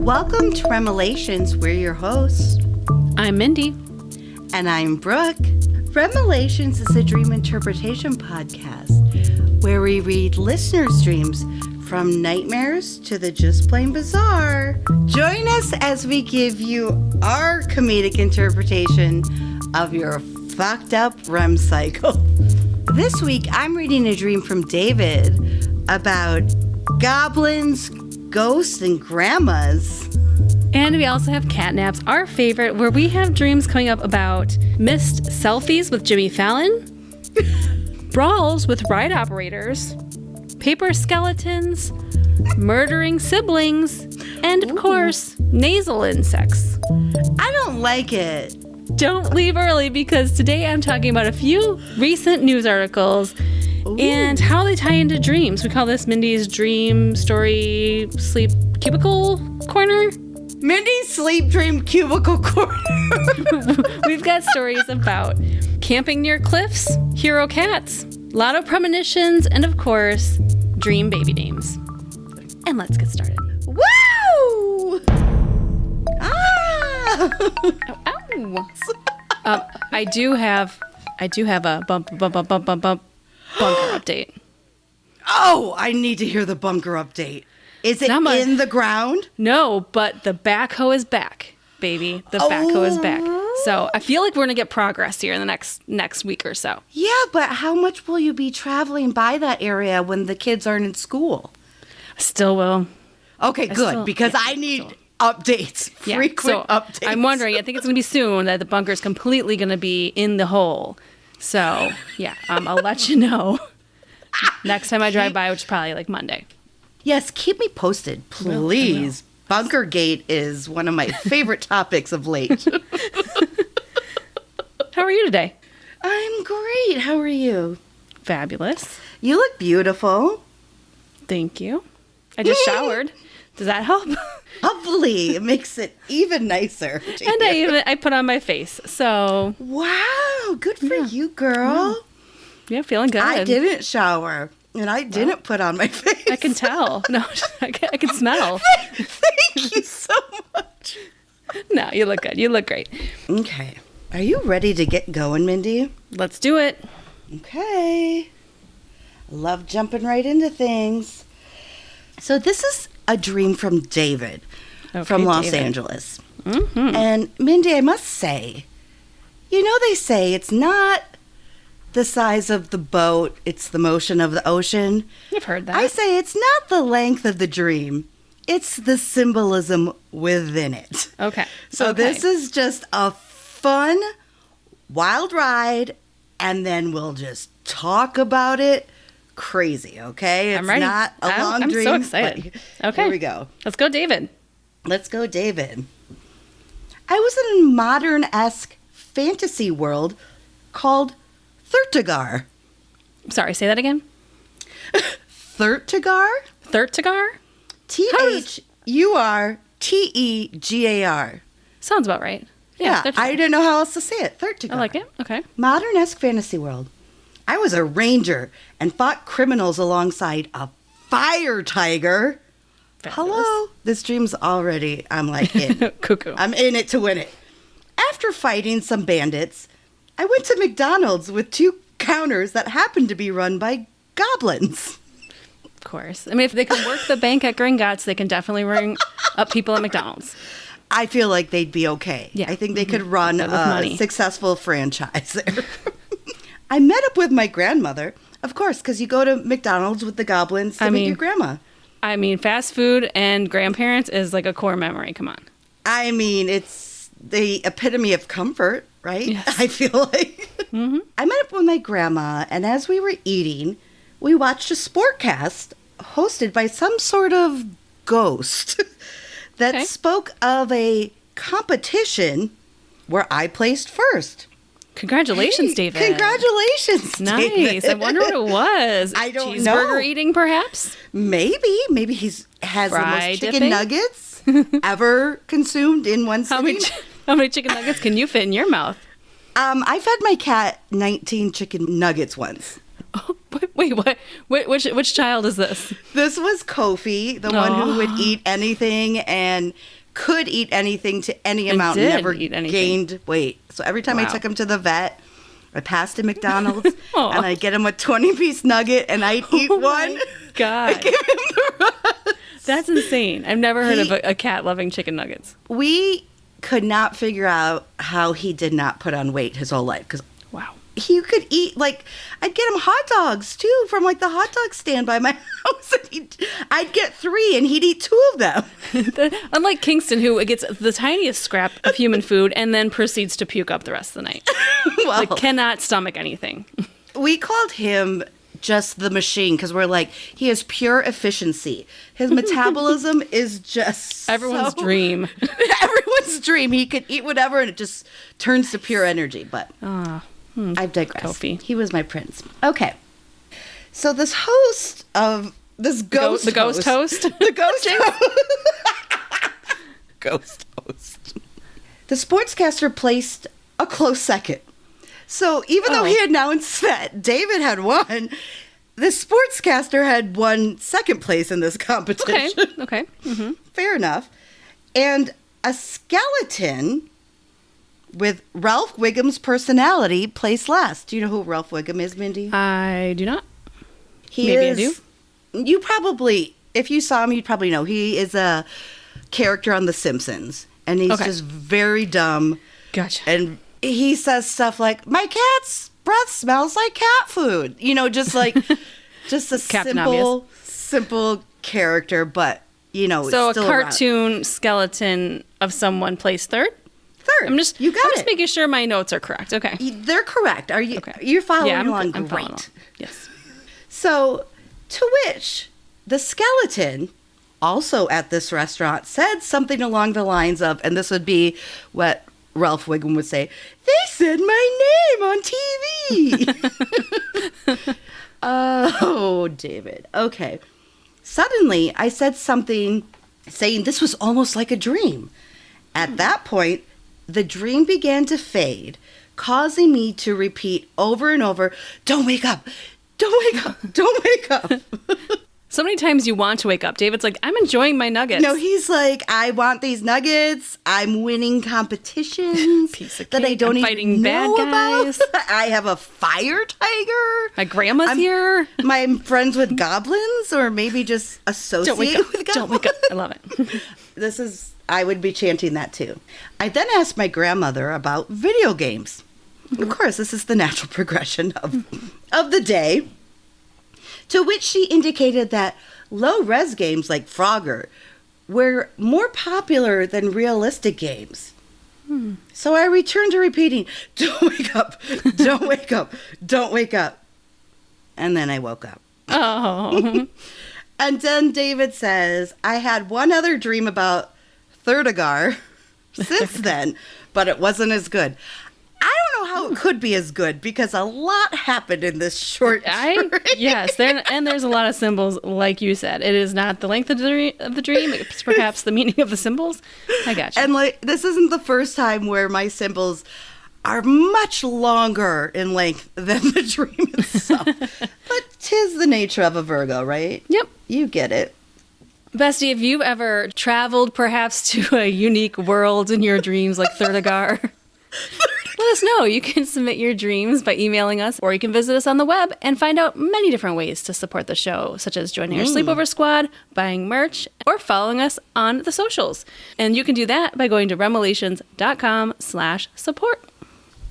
Welcome to REMelations. We're your hosts. I'm Mindy. And I'm Brooke. REMelations is a dream interpretation podcast where we read listeners' dreams from nightmares to the just plain bizarre. Join us as we give you our comedic interpretation of your fucked up REM cycle. This week, I'm reading a dream from David about goblins, ghosts, and grandmas. And we also have catnaps, our favorite, where we have dreams coming up about missed selfies with Jimmy Fallon, brawls with ride operators, paper skeletons, murdering siblings, and of course, nasal insects. I don't like it. Don't leave early because today I'm talking about a few recent news articles and how they tie into dreams. We call this Mindy's Dream Story Sleep Cubicle Corner. Mindy's Sleep Dream Cubicle Corner. We've got stories about camping near cliffs, hero cats, lotto premonitions, and of course, dream baby names. And let's get started. Woo! Ah! Ow. I do have a bunker update. Oh, I need to hear the bunker update. Is it in the ground? No, but the backhoe is back, baby. The backhoe is back. So I feel like we're going to get progress here in the next week or so. Yeah, but how much will you be traveling by that area when the kids aren't in school? I still will. Okay, good, because I need updates, frequent updates. I'm wondering, I think it's going to be soon that the bunker's completely going to be in the hole. So, yeah, I'll let you know next time I drive by, which is probably like Monday. Yes, keep me posted, please. Bunkergate is one of my favorite topics of late. How are you today? I'm great. How are you? Fabulous. You look beautiful. Thank you. I just showered. Does that help? Lovely. It makes it even nicer. And I put on my face. So wow, good for you, girl. Yeah, feeling good. I didn't shower, and I didn't put on my face. I can tell. No, I can smell. Thank you so much. No, you look good. You look great. Okay. Are you ready to get going, Mindy? Let's do it. Okay. Love jumping right into things. So this is a dream from David from Los Angeles. Mm-hmm. And Mindy, I must say, they say it's not the size of the boat, it's the motion of the ocean. You've heard that. I say it's not the length of the dream, it's the symbolism within it. Okay. So this is just a fun, wild ride, and then we'll just talk about it. Crazy, okay? It's I'm ready. Not a long dream. I'm so excited. Okay. Here we go. Let's go, David. Let's go, David. I was in a modern-esque fantasy world called Thurtigar. Sorry, say that again. Thurtigar? Thurtigar? Thurtegar. Sounds about right. Yeah, Thurtigar. I didn't know how else to say it. Thurtigar. I like it. Okay. Modern-esque fantasy world. I was a ranger and fought criminals alongside a fire tiger. Fabulous. Hello. This dream's already, I'm like in. Cuckoo. I'm in it to win it. After fighting some bandits, I went to McDonald's with 2 counters that happened to be run by goblins. Of course. I mean, if they can work the bank at Gringotts, they can definitely ring up people at McDonald's. I feel like they'd be okay. Yeah. I think they could run a money. successful franchise there. I met up with my grandmother, of course, because you go to McDonald's with the goblins to meet your grandma. I mean, fast food and grandparents is like a core memory. Come on. I mean, it's the epitome of comfort, right? Yes. I feel like. Mm-hmm. I met up with my grandma, and as we were eating, we watched a sportcast hosted by some sort of ghost that spoke of a competition where I placed first. Congratulations, David. Congratulations, nice. David. I wonder what it was. I don't know. Cheeseburger eating, perhaps? Maybe he has the most chicken nuggets ever consumed in one sitting. How many chicken nuggets can you fit in your mouth? I fed my cat 19 chicken nuggets once. Oh, wait, what? Which child is this? This was Kofi, the one who would eat anything and could eat anything to any amount, did never eat anything. gained weight. So every time I Wow. took him to the vet, I passed a McDonald's Aw. and I'd get him a 20-piece nugget and I'd eat Oh one. my God. Give him the rest. That's insane. I've never heard He- of a cat loving chicken nuggets. We could not figure out how he did not put on weight his whole life because Wow. he could eat, like, I'd get him hot dogs too from like the hot dog stand by my house. And I'd get 3 and he'd eat 2 of them. Unlike Kingston, who gets the tiniest scrap of human food and then proceeds to puke up the rest of the night. Well, Like, cannot stomach anything. we called him just the machine because we're like, he has pure efficiency. His metabolism is just Everyone's so- dream. Everyone's dream. He could eat whatever and it just turns to pure energy. But I've digressed. Kofi. He was my prince. Okay. So this host of this ghost The ghost host? The ghost host. Ghost host. The sportscaster placed a close second. So even though he announced that David had won, the sportscaster had won second place in this competition. Okay. Mm-hmm. Fair enough. And a skeleton with Ralph Wiggum's personality placed last. Do you know who Ralph Wiggum is, Mindy? I do not. He Maybe I is, You probably, if you saw him, you'd probably know. He is a character on The Simpsons. And he's Okay. just very dumb. Gotcha. And he says stuff like, my cat's breath smells like cat food. You know, just like, just a Captain simple character, but, you know, So a still around. cartoon skeleton of someone placed third? Third. I'm just you got I'm it. just making sure my notes are correct. Okay. They're correct. Are you? Okay. You're following Yeah, along. I'm Great. following along. Yes. So, to which the skeleton, also at this restaurant, said something along the lines of, and this would be what Ralph Wiggum would say, they said my name on TV. Oh, David. Okay. Suddenly, I said something saying this was almost like a dream. At that point, the dream began to fade, causing me to repeat over and over, don't wake up, don't wake up, don't wake up. So many times you want to wake up. David's like, I'm enjoying my nuggets. No, he's like, I want these nuggets. I'm winning competitions Piece of that I cake. don't I'm even fighting know bad guys. about. I have a fire tiger. My grandma's here. I'm friends with goblins, or maybe just associate Don't wake up. with goblins. Don't wake up. I love it. I would be chanting that too. I then asked my grandmother about video games. Of course, this is the natural progression of the day. To which she indicated that low-res games like Frogger were more popular than realistic games. So I returned to repeating, don't wake up, don't wake up, don't wake up. And then I woke up. Oh. And then David says, I had one other dream about Thirdagar since then, but it wasn't as good. I don't know how it could be as good because a lot happened in this short dream. Yes, there's a lot of symbols, like you said. It is not the length of the dream. It's perhaps the meaning of the symbols. I got you. And like, this isn't the first time where my symbols are much longer in length than the dream itself. But 'tis the nature of a Virgo, right? Yep. You get it. Bestie, if you've ever traveled perhaps to a unique world in your dreams like Thirdagar, let us know. You can submit your dreams by emailing us, or you can visit us on the web and find out many different ways to support the show, such as joining our sleepover squad, buying merch, or following us on the socials. And you can do that by going to remelations.com/support.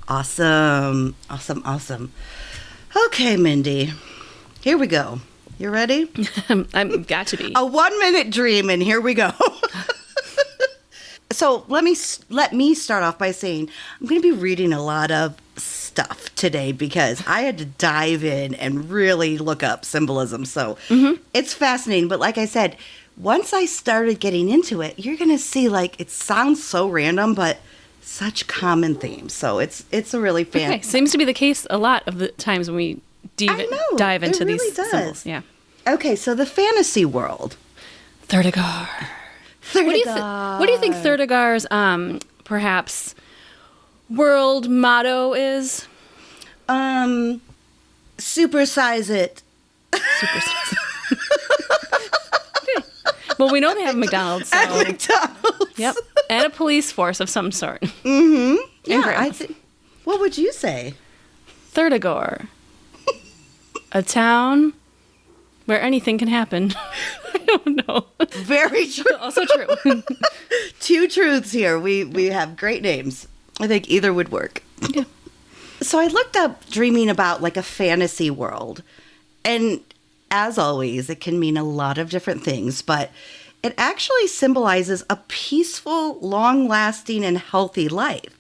Awesome. Awesome. Awesome. Okay, Mindy. Here we go. You ready? I'm got to be. A 1-minute dream, and here we go. So let me start off by saying I'm going to be reading a lot of stuff today because I had to dive in and really look up symbolism. So it's fascinating. But like I said, once I started getting into it, you're going to see like it sounds so random, but such common themes. So it's a really Okay, seems to be the case a lot of the times when we dive into it really these does. symbols. Yeah. Okay, so the fantasy world. Thirdagar. What do you think Thirdagar's perhaps world motto is? Supersize it. Okay. Well, we know they have McDonald's. So. At McDonald's. Yep. And a police force of some sort. Mm-hmm. Yeah, I what would you say? Thirtigore. A town where anything can happen. I don't know. Very true. Also true. Two truths here. We have great names. I think either would work. Yeah. So I looked up dreaming about like a fantasy world. And as always, it can mean a lot of different things, but it actually symbolizes a peaceful, long-lasting, and healthy life,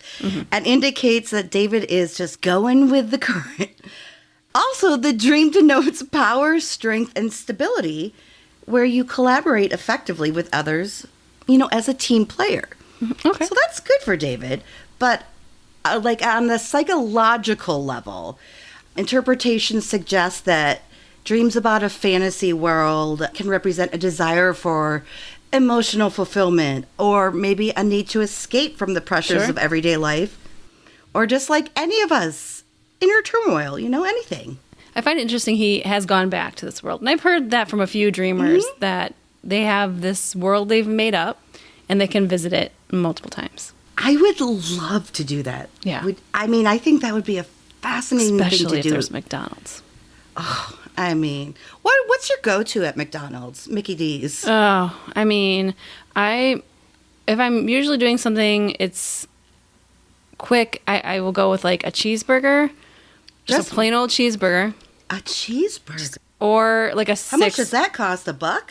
and indicates that David is just going with the current. Also, the dream denotes power, strength, and stability, where you collaborate effectively with others, as a team player. Okay. So that's good for David. But like on the psychological level, interpretation suggests that dreams about a fantasy world can represent a desire for emotional fulfillment, or maybe a need to escape from the pressures of everyday life, or just like any of us, inner turmoil, anything. I find it interesting he has gone back to this world. And I've heard that from a few dreamers, that they have this world they've made up and they can visit it multiple times. I would love to do that. Yeah. I think that would be a fascinating thing to do. Especially if there's McDonald's. Oh, what's your go-to at McDonald's? Mickey D's. Oh, if I'm usually doing something, it's quick. I will go with like a cheeseburger, just a plain old cheeseburger. A cheeseburger? Or like How much does that cost? $1?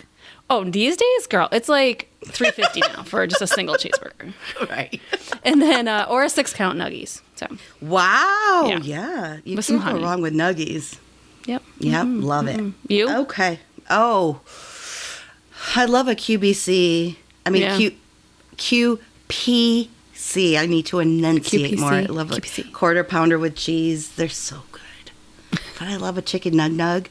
Oh, these days, girl, it's like $3.50 now for just a single cheeseburger. Right. And then, or a 6-count nuggies. So. Wow. Yeah. You With can't some go honey. wrong with nuggies. Yep. Yep. Love it. You? Okay. Oh, I love a QBC. QPC. I need to enunciate QPC. more. I love a QPC. quarter pounder with cheese. They're so good. But I love a chicken nug.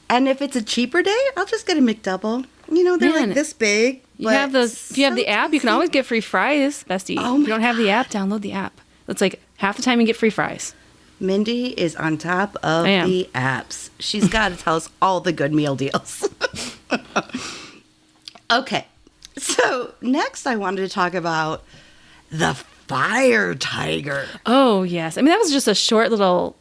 And if it's a cheaper day, I'll just get a McDouble. They're like this big. You have those. If you have the app, you can always get free fries, bestie. Oh, if you don't have the app, download the app. It's like half the time you get free fries. Mindy is on top of the apps. She's got to tell us all the good meal deals. Okay. So next I wanted to talk about the fire tiger. Oh, yes. That was just a short little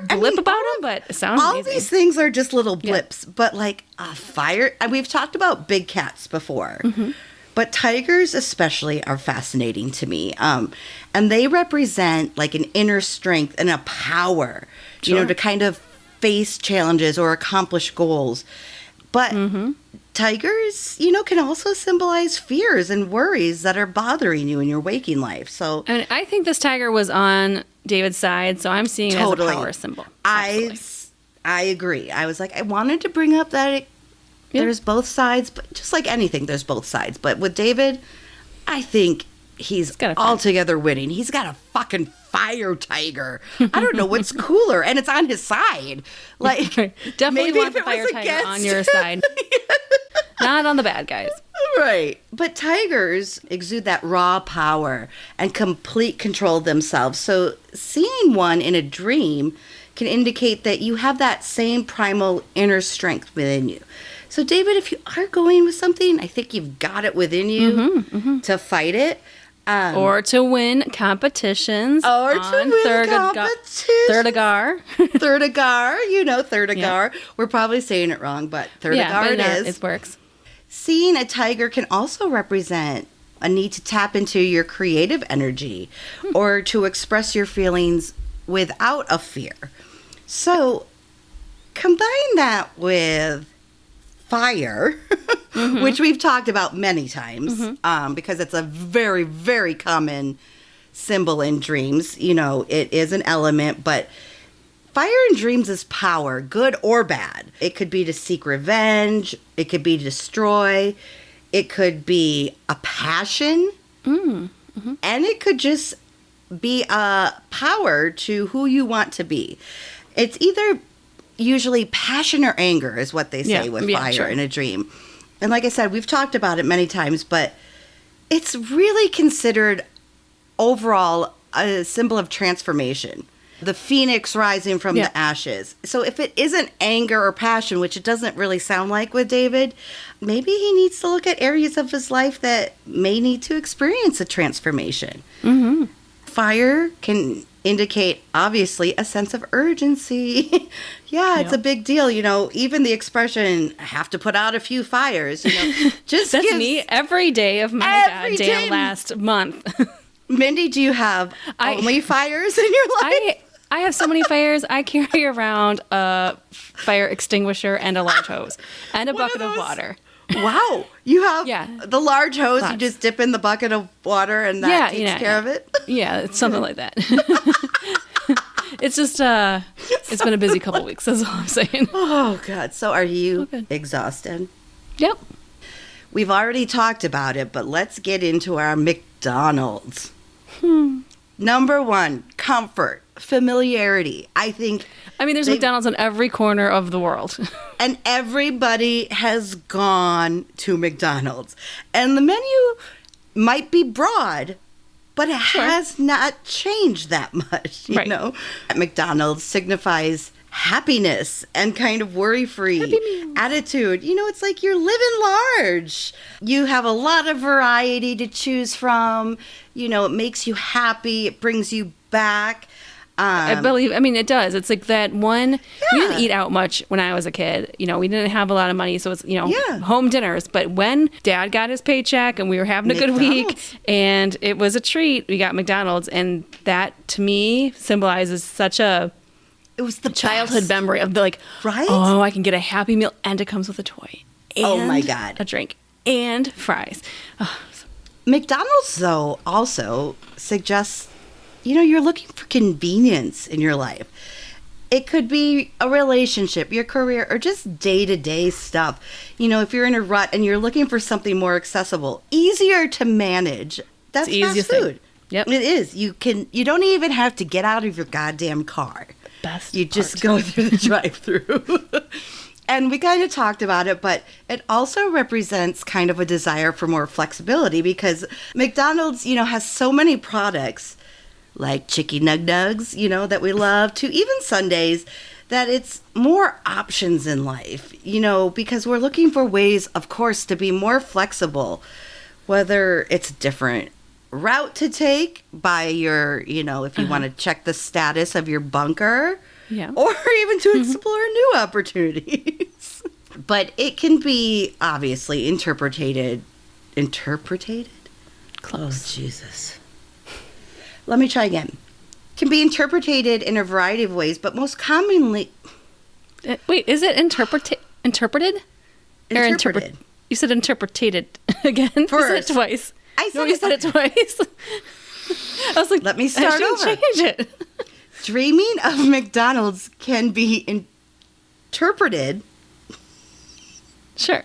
blip about him, but it sounds all amazing. these things are just little blips, but like a fire, and we've talked about big cats before, but tigers especially are fascinating to me. And they represent like an inner strength and a power, to kind of face challenges or accomplish goals. But tigers, can also symbolize fears and worries that are bothering you in your waking life. So, I think this tiger was on David's side, so I'm seeing it as a power symbol. I agree. I was like, I wanted to bring up that there's both sides, but just like anything, there's both sides. But with David, I think he's altogether winning. He's got a fucking fire tiger. I don't know what's cooler, and it's on his side. Like, definitely want the fire tiger on your side, not on the bad guys. Right. But tigers exude that raw power and complete control of themselves. So seeing one in a dream can indicate that you have that same primal inner strength within you. So David, if you are going with something, I think you've got it within you to fight it. Or to win competitions. Or to win competitions. Thirdigar. Thirdigar. Yeah. We're probably saying it wrong, but Thirdigar it is. It works. Seeing a tiger can also represent a need to tap into your creative energy or to express your feelings without a fear. So combine that with fire, which we've talked about many times because it's a very, very common symbol in dreams. It is an element, but fire in dreams is power, good or bad. It could be to seek revenge. It could be to destroy. It could be a passion. And it could just be a power to who you want to be. It's either usually passion or anger is what they say with fire in a dream. And like I said, we've talked about it many times, but it's really considered overall a symbol of transformation. the phoenix rising from the ashes. So if it isn't anger or passion, which it doesn't really sound like with David, maybe he needs to look at areas of his life that may need to experience a transformation. Mm-hmm. Fire can indicate, obviously, a sense of urgency. It's a big deal. Even the expression, I have to put out a few fires, just That's me every day of my goddamn last month. Mindy, do you have only fires in your life? I have so many fires. I carry around a fire extinguisher and a large hose and a bucket of water. Wow. You have the large hose, you just dip in the bucket of water and that takes care of it? Yeah, it's something like that. It's just, it's been a busy couple weeks, that's all I'm saying. Oh, God. So are you exhausted? Yep. We've already talked about it, but let's get into our McDonald's. Number one, comfort, familiarity. There's McDonald's in every corner of the world. And everybody has gone to McDonald's. And the menu might be broad, but it has not changed that much, you know? At McDonald's signifies happiness and kind of worry-free attitude. It's like you're living large. You have a lot of variety to choose from. It makes you happy. It brings you back. I believe, it does. It's like that one, we didn't eat out much when I was a kid. We didn't have a lot of money, so it's, home dinners. But when Dad got his paycheck and we were having a good week and it was a treat, we got McDonald's. And that, to me, symbolizes such a... It was the childhood memory of right? Oh, I can get a Happy Meal and it comes with a toy. And oh my God. A drink and fries. Oh. McDonald's, though, also suggests, you're looking for convenience in your life. It could be a relationship, your career, or just day-to-day stuff. If you're in a rut and you're looking for something more accessible, easier to manage, that's fast food. Yep. It is. You don't even have to get out of your goddamn car. You just go through the drive-through. And we kind of talked about it, but it also represents kind of a desire for more flexibility because McDonald's, has so many products like Chicky Nug Nugs, that we love, to even Sundays, that it's more options in life, because we're looking for ways, of course, to be more flexible, whether it's a different route to take by your, if you want to check the status of your bunker, or even to explore new opportunities. But it can be obviously interpreted? Close. Oh, Jesus. Let me try again. Can be interpreted in a variety of ways, but most commonly... Wait, is it interpreted? Interpreted. You said interpreted again. You said it twice. You said it twice. I was like, let me start over. Change it. Dreaming of McDonald's can be interpreted. Sure.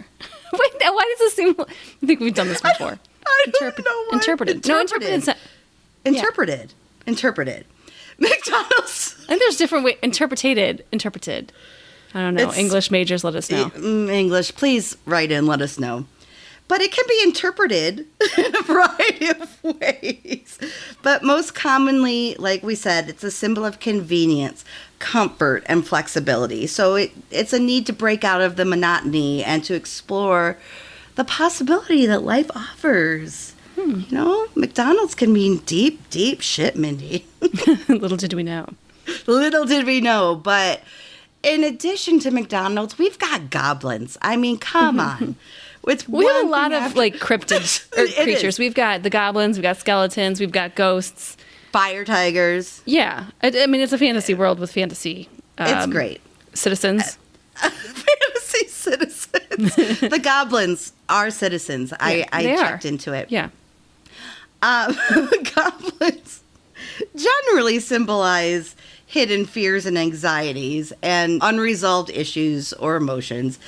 Wait, why does this seem... I think we've done this before. I don't know why. Interpreted. No, interpreted. Interpreted. McDonald's. I think there's different ways. Interpreted. I don't know. English majors, let us know. English, please write in, let us know. But it can be interpreted in a variety of ways. But most commonly, like we said, it's a symbol of convenience, comfort, and flexibility. So it's a need to break out of the monotony and to explore the possibility that life offers. McDonald's can mean deep, deep shit, Mindy. Little did we know. Little did we know. But in addition to McDonald's, we've got goblins. Come on. We have a lot of cryptid creatures. We've got the goblins, we've got skeletons, we've got ghosts. Fire tigers. Yeah. It's a fantasy world with fantasy. It's great. Citizens. Fantasy citizens. The goblins are citizens. I checked into it. Yeah. Goblins generally symbolize hidden fears and anxieties and unresolved issues or emotions.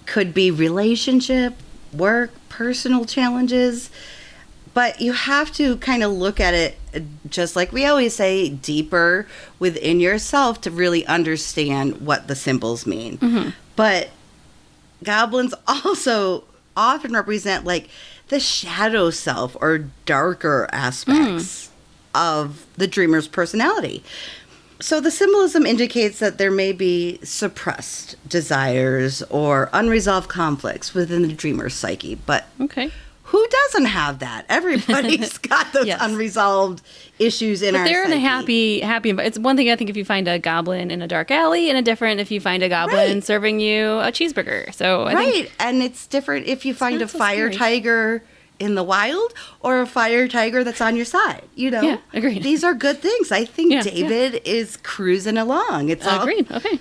Could be relationship, work, personal challenges. But you have to kind of look at it, just like we always say, deeper within yourself to really understand what the symbols mean. Mm-hmm. But goblins also often represent the shadow self or darker aspects of the dreamer's personality. So the symbolism indicates that there may be suppressed desires or unresolved conflicts within the dreamer's psyche. But Okay. who doesn't have that? Everybody's got those Yes. unresolved issues in But our they're in a psyche. happy. It's one thing I think if you find a goblin in a dark alley, and a different if you find a goblin Right. serving you a cheeseburger. So I Right. think And it's different if you find a not so fire scary. tiger in the wild or a fire tiger that's on your side. You know? Yeah, agreed. These are good things. I think Yeah, David is cruising along. It's all agreed. Okay.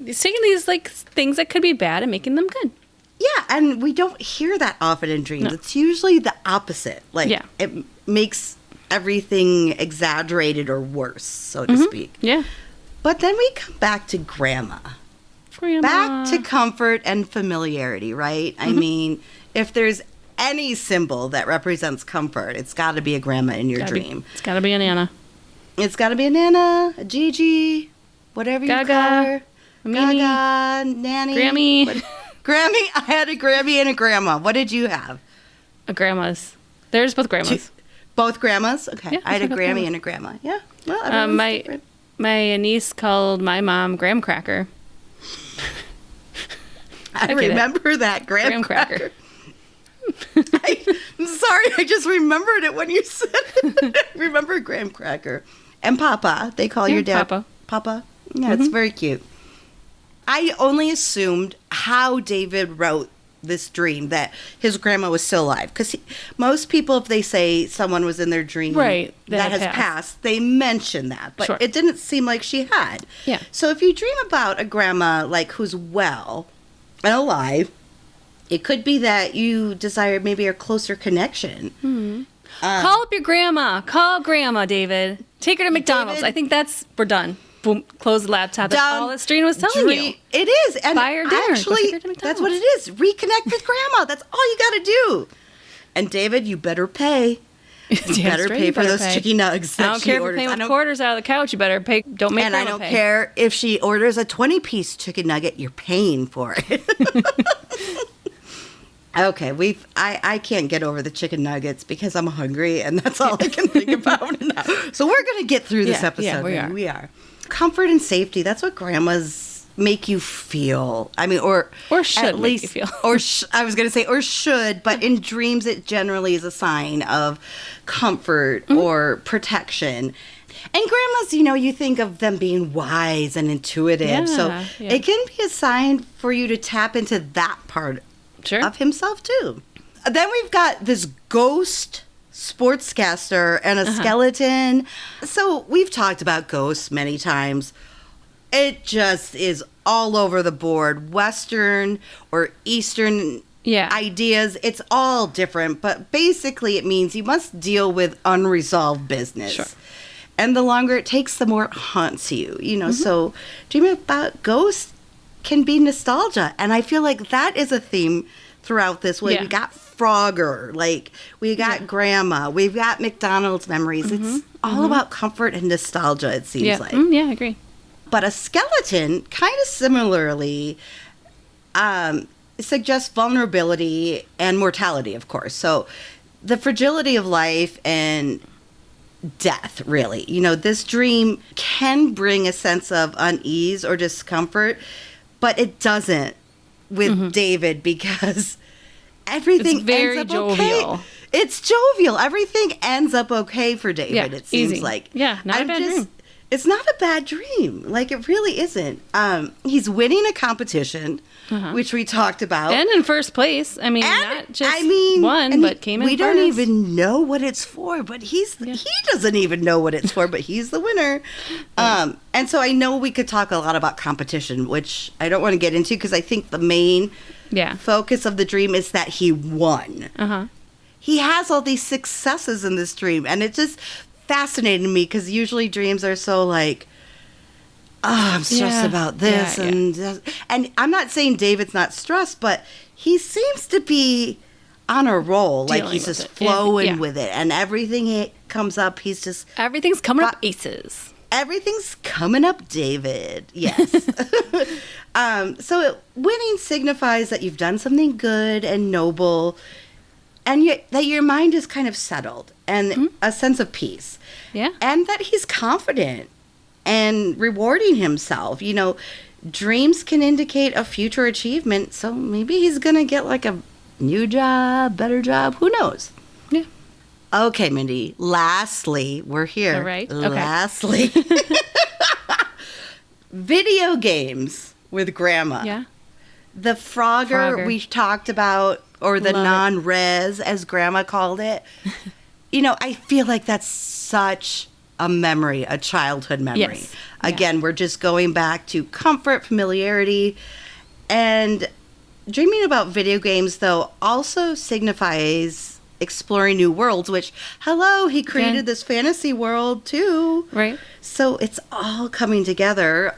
He's taking these like things that could be bad and making them good. Yeah, and we don't hear that often in dreams. No. It's usually the opposite. Like, Yeah. it makes everything exaggerated or worse, so to speak. Yeah. But then we come back to grandma. Grandma. Back to comfort and familiarity, right? I mean, if there's any symbol that represents comfort, it's got to be a grandma in your dream. It's got to be a Nana. It's got to be a Nana, a Gigi, whatever you Gaga, call her. a Mimi, Gaga, Nanny. Grammy. Grammy. I had a Grammy and a grandma. What did you have? A grandma's. There's both grandmas. Both grandmas? Okay. Yeah, I had a both Grammy grandmas. and a grandma. Yeah. Well, everyone's different. My niece called my mom Graham Cracker. I get it. remember that Graham graham cracker. I'm sorry. I just remembered it when you said it. I remember graham cracker. And Papa. They call your dad Papa. Papa. Yeah, it's very cute. I only assumed how David wrote this dream that his grandma was still alive. Because most people, if they say someone was in their dream Right, that has passed, they mention that. But Sure. it didn't seem like she had. Yeah. So if you dream about a grandma like who's well and alive, it could be that you desire maybe a closer connection. Call up your grandma. Call grandma, David. Take her to McDonald's. David- I think we're done. Boom. Close the laptop. That's Done. all that Stream was telling you. It is. And Buy her dinner. Go actually, take her to that's what it McDonald's. is. Reconnect with grandma. That's all you got to do. And David, you better pay. You Damn better straight pay you for better those pay. chicken nuggets I that don't she care if you're orders. paying I with don't- quarters out of the couch. You better pay. Don't make and I grandma don't pay. care if she orders a 20-piece chicken nugget, you're paying for it. Okay, I can't get over the chicken nuggets because I'm hungry and that's all I can think about now. So we're going to get through this Yeah, episode. yeah, we are. We are. Comfort and safety, that's what grandmas make you feel. I mean, or should at make least, you feel. I was going to say, or should, but in dreams it generally is a sign of comfort Mm-hmm. or protection. And grandmas, you think of them being wise and intuitive. So Yeah. it can be a sign for you to tap into that part Sure. of himself too. Then we've got this ghost sportscaster and a skeleton. So we've talked about ghosts many times. It just is all over the board. Western or Eastern Yeah. ideas. It's all different, but basically it means you must deal with unresolved business. Sure. And the longer it takes, the more it haunts you. So dreaming about ghosts can be nostalgia. And I feel like that is a theme throughout this way. Yeah. We got Frogger, like we got Grandma, we've got McDonald's memories. It's all about comfort and nostalgia, it seems Yeah. like. Yeah, I agree. But a skeleton, kind of similarly, suggests vulnerability and mortality, of course. So the fragility of life and death, really. This dream can bring a sense of unease or discomfort, but it doesn't with David because everything It's very ends up okay. jovial. It's jovial. Everything ends up okay for David, Yeah, it seems easy. like. Yeah, not a bad dream. It's not a bad dream. Like, it really isn't. He's winning a competition, which we talked about. And in first place. I mean, not just won, and but came in we first. don't even know what it's for, but he doesn't even know what it's for, but he's the winner. And so I know we could talk a lot about competition, which I don't want to get into because I think the main focus of the dream is that he won. He has all these successes in this dream, and it just fascinated me because usually dreams are so like, oh, I'm stressed about this and I'm not saying David's not stressed, but he seems to be on a roll, like Dealing he's with just it. flowing with it, and everything comes up, he's just Everything's coming up aces. everything's coming up, David. Yes. So winning signifies that you've done something good and noble, and that your mind is kind of settled and a sense of peace. Yeah. And that he's confident and rewarding himself. You know, dreams can indicate a future achievement, so maybe he's going to get like a new job, better job, who knows? Yeah. Okay, Mindy, lastly, we're here. All right. Okay. Lastly, video games with Grandma. Yeah. The Frogger we talked about, or the non-res, as Grandma called it. You know, I feel like that's such a memory, a childhood memory. Yes. Again, we're just going back to comfort, familiarity, and dreaming about video games, though, also signifies exploring new worlds, which, hello, he created this fantasy world, too. Right. So it's all coming together,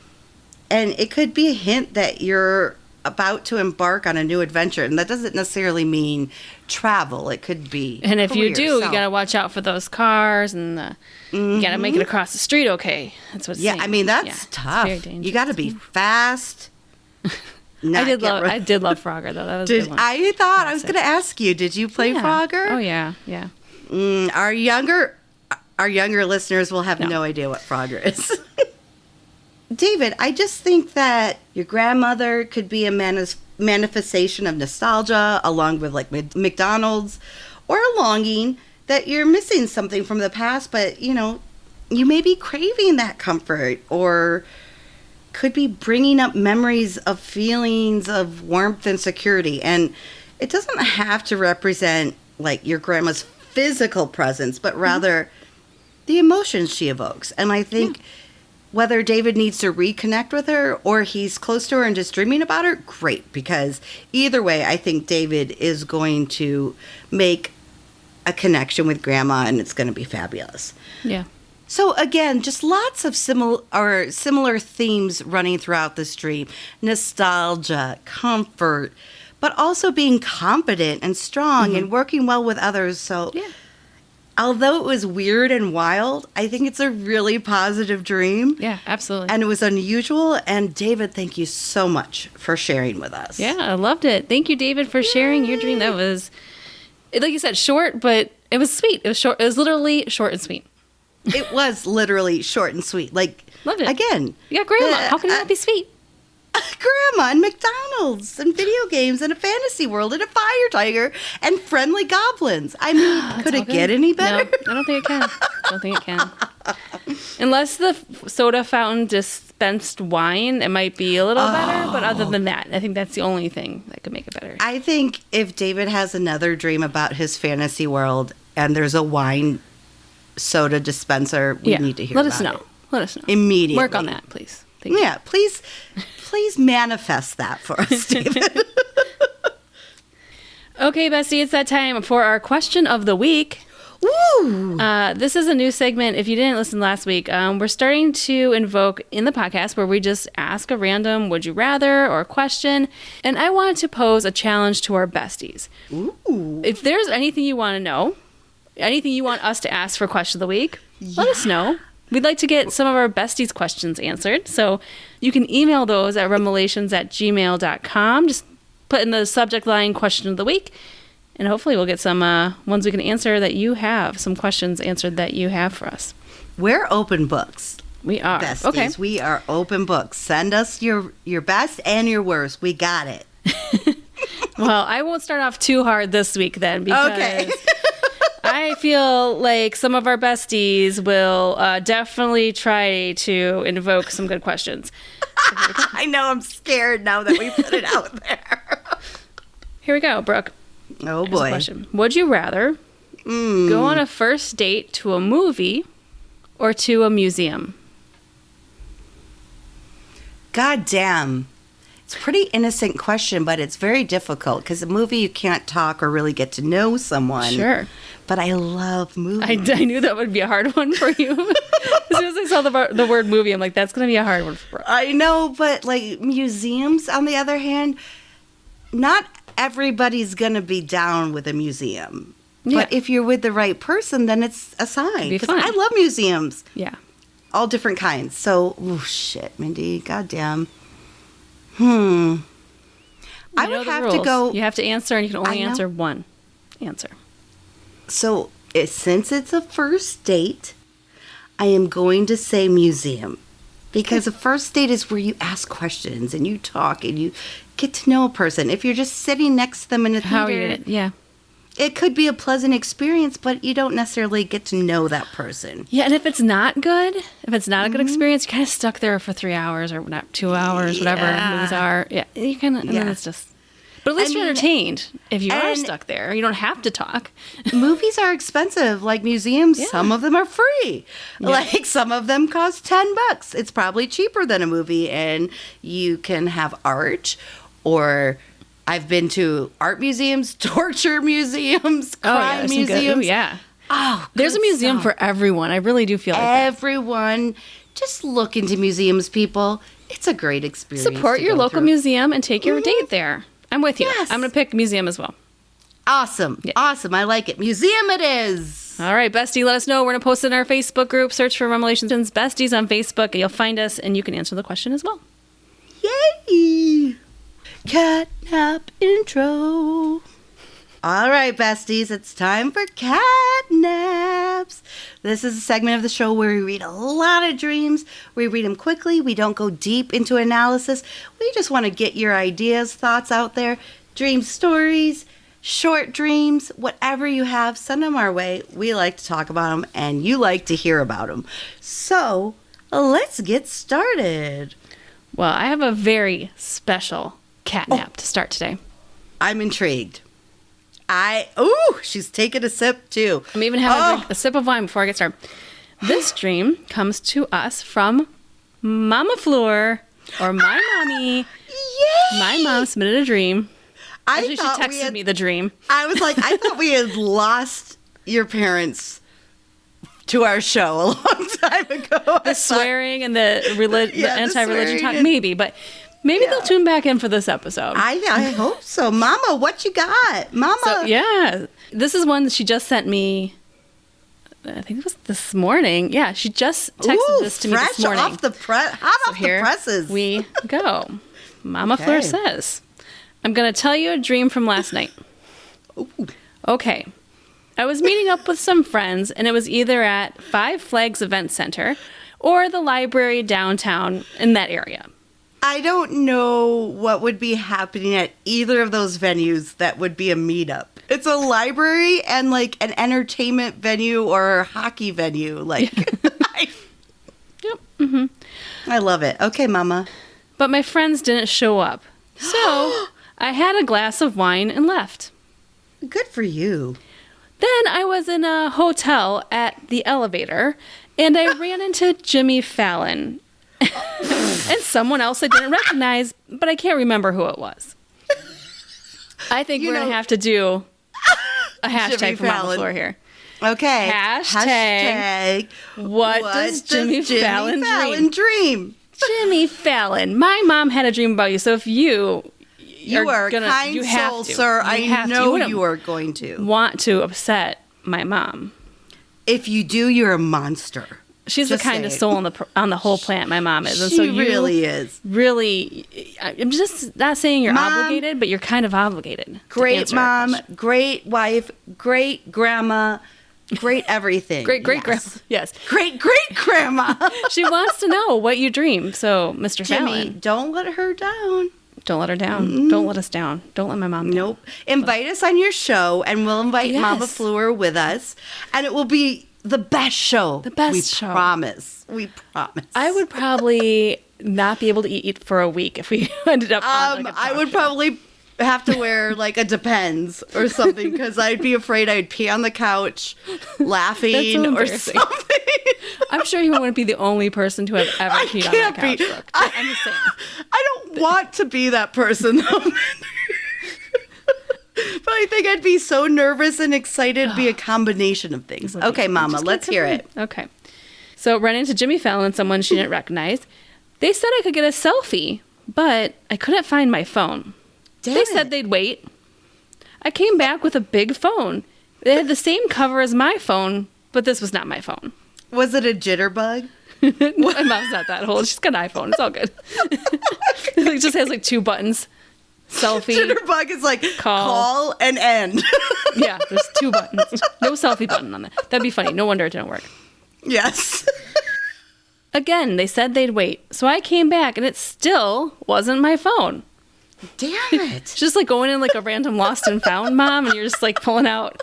and it could be a hint that you're about to embark on a new adventure, and that doesn't necessarily mean travel. It could be and if you do, yourself. you gotta watch out for those cars, and you gotta make it across the street okay. That's what it's saying. I mean, that's tough. Very dangerous. You gotta be fast. I did love Frogger, though. That was a good one. I thought I was gonna ask you, did you play Frogger? Oh yeah. Our younger listeners will have no idea what Frogger is. David, I just think that your grandmother could be a manifestation of nostalgia, along with like McDonald's, or a longing that you're missing something from the past, but you know, you may be craving that comfort, or could be bringing up memories of feelings of warmth and security. And it doesn't have to represent like your grandma's physical presence, but rather the emotions she evokes. And I think whether David needs to reconnect with her or he's close to her and just dreaming about her, great. Because either way, I think David is going to make a connection with Grandma, and it's going to be fabulous. Yeah. So again, just lots of similar themes running throughout this dream. Nostalgia, comfort, but also being confident and strong and working well with others. So although it was weird and wild, I think it's a really positive dream. Yeah, absolutely. And it was unusual. And David, thank you so much for sharing with us. Yeah, I loved it. Thank you, David, for sharing your dream. That was, like you said, short, but it was sweet. It was short. It was literally short and sweet. It was literally short and sweet. Like, loved it. Again. Yeah, Grandma. How can it not be sweet? Grandma and McDonald's and video games and a fantasy world and a fire tiger and friendly goblins. I mean, could it get any better? No, I don't think it can. Unless the soda fountain dispensed wine, it might be a little better. But other than that, I think that's the only thing that could make it better. I think if David has another dream about his fantasy world and there's a wine soda dispenser, we need to hear about it. Let us know. Immediately. Work on that, please. Thank you. Yeah, please manifest that for us, David. Okay, Bestie, it's that time for our question of the week. Woo! This is a new segment. If you didn't listen last week, we're starting to invoke in the podcast where we just ask a random would you rather or question. And I wanted to pose a challenge to our besties. Ooh. If there's anything you want to know, anything you want us to ask for question of the week, let us know. We'd like to get some of our besties' questions answered. So you can email those at REMelations@gmail.com. Just put in the subject line question of the week. And hopefully we'll get some ones we can answer that you have, some questions answered that you have for us. We're open books. We are. Besties. Okay. We are open books. Send us your best and your worst. We got it. Well, I won't start off too hard this week then because I feel like some of our besties will definitely try to invoke some good questions. I know, I'm scared now that we put it out there. Here we go, Brooke. Oh, Here's a boy. question. Would you rather go on a first date to a movie or to a museum? God damn. It's a pretty innocent question, but it's very difficult because a movie you can't talk or really get to know someone. Sure. But I love movies. I knew that would be a hard one for you. As soon as I saw the word movie, I'm like, that's going to be a hard one for Brooke. I know, but like museums, on the other hand, not everybody's going to be down with a museum. Yeah. But if you're with the right person, then it's a sign. Be 'Cause fun. I love museums. Yeah. All different kinds. So, shit, Mindy. Goddamn. I would have to go. You have to answer, and you can only answer one answer. So, since it's a first date, I am going to say museum. Because a first date is where you ask questions and you talk and you get to know a person. If you're just sitting next to them in a theater, Yeah. it could be a pleasant experience, but you don't necessarily get to know that person. Yeah, and if it's not good, if it's not a good experience, you're kind of stuck there for 3 hours or not 2 hours, whatever movies are. Yeah, you kind of, and then it's just... But at least you're entertained if you are stuck there. You don't have to talk. Movies are expensive, like museums. Yeah. Some of them are free. Yeah. Like some of them cost $10. It's probably cheaper than a movie, and you can have art. Or I've been to art museums, torture museums, crime museums. There's a museum for everyone. I really do feel like everyone. Just look into museums, people. It's a great experience. Support your local museum and take your date there. I'm with you. Yes. I'm going to pick museum as well. Awesome. Yeah. Awesome. I like it. Museum it is. All right, Bestie, let us know. We're going to post it in our Facebook group. Search for REMelations Besties on Facebook. You'll find us, and you can answer the question as well. Yay! Catnap intro. All right, besties, it's time for catnaps. This is a segment of the show where we read a lot of dreams. We read them quickly. We don't go deep into analysis. We just want to get your ideas, thoughts out there. Dream stories, short dreams, whatever you have, send them our way. We like to talk about them, and you like to hear about them. So let's get started. Well, I have a very special catnap to start today. I'm intrigued. She's taking a sip too. I'm even having a sip of wine before I get started. This dream comes to us from Mama Fleur, or my mommy. Yay! My mom submitted a dream. Actually, she texted me the dream. I was like, I thought we had lost your parents to our show a long time ago. The swearing and the anti-religion talk, maybe, but... Maybe they'll tune back in for this episode. I hope so. Mama, what you got? Mama. So, this is one that she just sent me, I think it was this morning. Yeah, she just texted this to me this morning. Off the presses. We go. Mama Fleur says, I'm going to tell you a dream from last night. Ooh. Okay. I was meeting up with some friends, and it was either at Five Flags Event Center or the library downtown in that area. I don't know what would be happening at either of those venues that would be a meetup. It's a library and like an entertainment venue or a hockey venue. Like, Yep. Mm-hmm. I love it. Okay, Mama. But my friends didn't show up. So I had a glass of wine and left. Good for you. Then I was in a hotel at the elevator and I ran into Jimmy Fallon. And someone else I didn't recognize, but I can't remember who it was. I think we're going to have to do a hashtag for Mama Fleur here. Okay. Hashtag what does Jimmy Fallon dream? Jimmy Fallon. My mom had a dream about you, so if you are a kind soul, sir. I know you are going to. Want to upset my mom. If you do, you're a monster. She's the kindest soul on the whole planet, my mom is. And she really is. Really, I'm just not saying you're obligated, but you're kind of obligated. Great mom, great wife, great grandma, great everything. Great grandma. Yes. Great grandma. She wants to know what you dream. So, Mr. Jimmy, Fallon. don't let her down. Don't let her down. Mm-hmm. Don't let us down. Don't let my mom down. Nope. Invite us on your show, and we'll invite Mama Fleur with us, and it will be the best show. The best show. We promise. I would probably not be able to eat for a week if we ended up on I would probably have to wear like a Depends or something because I'd be afraid I'd pee on the couch laughing or something. I'm sure you wouldn't be the only person to have ever peed on that couch, Brooke. I'm just saying. I don't want to be that person, though. But I think I'd be so nervous and excited. It'd be a combination of things. Okay, Mama, let's hear it. Okay. So ran into Jimmy Fallon, someone she didn't recognize. They said I could get a selfie, but I couldn't find my phone. They said they'd wait. I came back with a big phone. It had the same cover as my phone, but this was not my phone. Was it a jitterbug? My mom's not that old. She's got an iPhone. It's all good. It just has like 2 buttons. Selfie. Jitterbug is like call and end. Yeah, there's 2 buttons. No selfie button on that. That'd be funny. No wonder it didn't work. Yes. Again, they said they'd wait. So I came back and it still wasn't my phone. Damn it. It's just like going in like a random lost and found, Mom, and you're just like pulling out.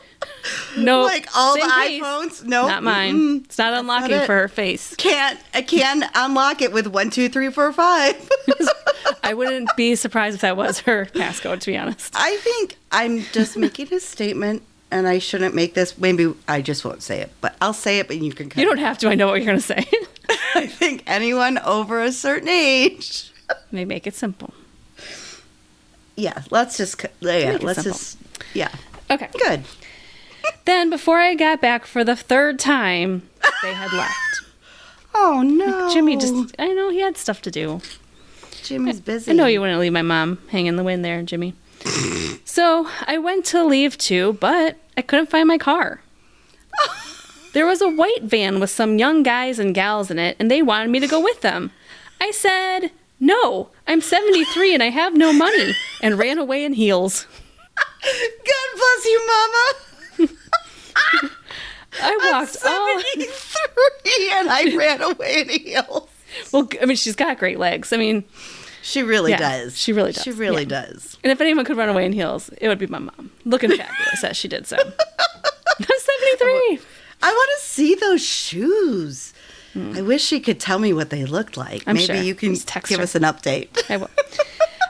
No, like all the case. iPhones. No, not mine. It's not unlocking not it. for her face. I can't unlock it with 1, 2, 3, 4, 5. I wouldn't be surprised if that was her passcode, to be honest. I think I'm just making a statement, and I shouldn't make this. Maybe I just won't say it, but I'll say it, but you can cut You don't have to. I know what you're going to say. I think anyone over a certain age. They make it simple. Yeah, let's just. Yeah. Okay. Good. Then, before I got back for the third time, they had left. Oh no, Jimmy I know he had stuff to do. Jimmy's busy. I know you wouldn't leave my mom hanging in the wind there, Jimmy. So I went to leave too, but I couldn't find my car. There was a white van with some young guys and gals in it, and they wanted me to go with them. I said, no, I'm 73 and I have no money, and ran away in heels. God bless you, Mama. I walked I'm 73 and I ran away in heels. Well, I mean, she's got great legs. I mean, she really yeah, does. She really does. She really yeah. does. And if anyone could run away in heels, it would be my mom. Looking fabulous as she did so. I'm 73. I want to see those shoes. I wish she could tell me what they looked like. I'm Maybe sure. you can give us an update. I will.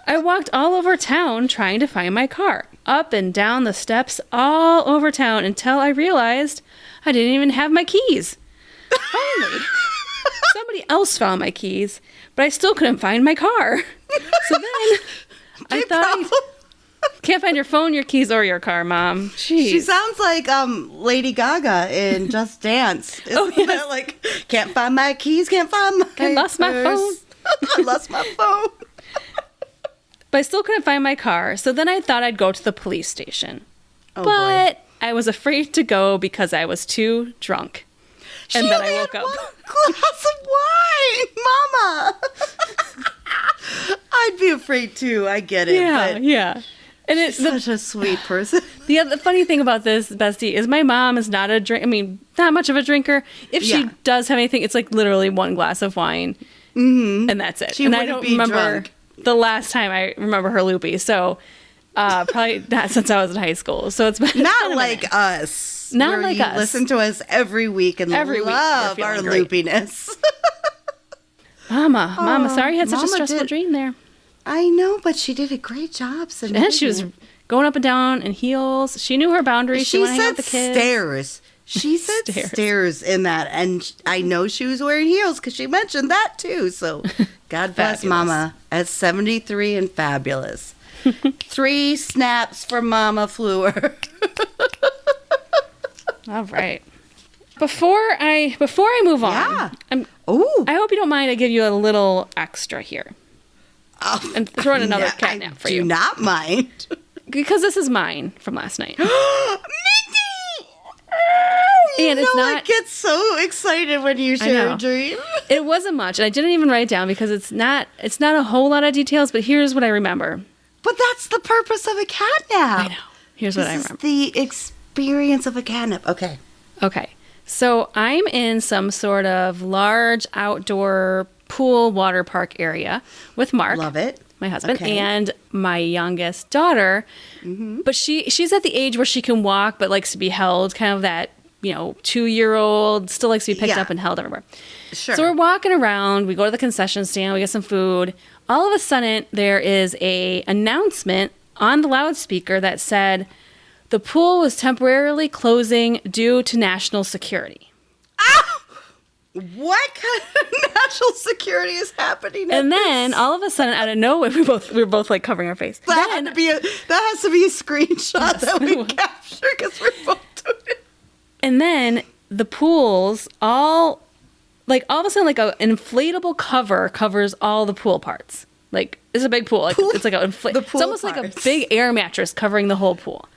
I walked all over town trying to find my car. Up and down the steps all over town until I realized I didn't even have my keys. Finally, somebody else found my keys, but I still couldn't find my car. So then I thought, can't find your phone, your keys, or your car, Mom. Jeez. She sounds like Lady Gaga in Just Dance. Isn't yes. that like, can't find my keys, can't find my I lost my phone. I lost my phone. But I still couldn't find my car, so then I thought I'd go to the police station. Oh, but boy. I was afraid to go because I was too drunk. And She then I only woke had up. one glass of wine, Mama. I'd be afraid too. I get it. Yeah, but yeah. And it's such a sweet person. the funny thing about this, Bestie, is my mom is not not much of a drinker. If she Yeah. does have anything, it's like literally one glass of wine, and that's it. She and I wouldn't don't be remember drunk. the last time I remember her loopy. So probably not since I was in high school. So it's been Not like us. Not where like you us. Listen to us every week and Every week, love you're our feeling great. loopiness. Mama, sorry you had such a Mama stressful did- dream there. I know, but she did a great job. And she was going up and down in heels. She knew her boundaries. She She wanted to hang out said with the kids. stairs. She said stairs in that, and I know she was wearing heels because she mentioned that too. So, God bless Fabulous. Mama at 73 and fabulous. 3 snaps for Mama Fleur. All right. Before I move on, Yeah. I Oh, hope you don't mind. I give you a little extra here and throw in another catnap for do you not mind. because this is mine from last night. Mindy! And it's I not. get so excited when you share know. a dream. It wasn't much, and I didn't even write it down because it's not a whole lot of details. But here's what I remember. But that's the purpose of a catnap. I know. Here's what I remember. This is the experience of a catnap. Okay. Okay. So I'm in some sort of large outdoor pool water park area with Mark. Love it. My husband, Okay. and my youngest daughter. Mm-hmm. But she's at the age where she can walk but likes to be held, kind of that, 2-year-old, still likes to be picked Yeah. up and held everywhere. Sure. So we're walking around, we go to the concession stand, we get some food. All of a sudden, there is a announcement on the loudspeaker that said, the pool was temporarily closing due to national security. What kind of national security is happening? And then all of a sudden, out of nowhere, we were both like covering our face. that has to be a screenshot that we capture because we're both doing it. And then the pools all of a sudden, like an inflatable cover covers all the pool parts. Like it's a big pool. Like it's like it's almost like a big air mattress covering the whole pool.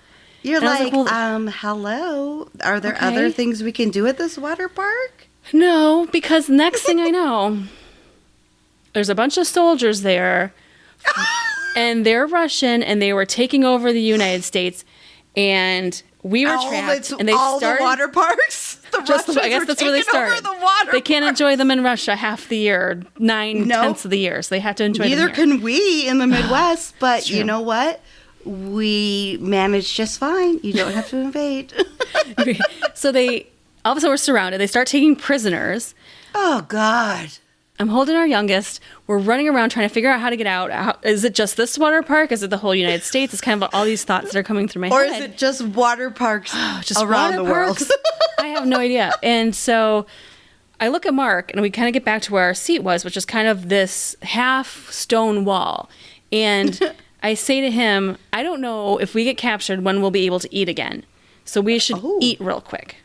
You're And I was like, like, hello. Are there Okay. other things we can do at this water park? No, because next thing I know, there's a bunch of soldiers there, and they're Russian, and they were taking over the United States, and we were trapped, and they all started the water parks. The Russians I guess that's where they started. They can't enjoy them in Russia half the year, 9/10 of the year, so they have to enjoy them here. Neither can we in the Midwest, but you know what? We managed just fine. You don't have to invade. So they, all of a sudden we're surrounded. They start taking prisoners. Oh, God. I'm holding our youngest. We're running around trying to figure out how to get out. Is it just this water park? Is it the whole United States? It's kind of all these thoughts that are coming through my head. Or is it just water parks just around the world? I have no idea. And so I look at Mark, and we kind of get back to where our seat was, which is kind of this half stone wall. And I say to him, I don't know if we get captured when we'll be able to eat again. So we should eat real quick.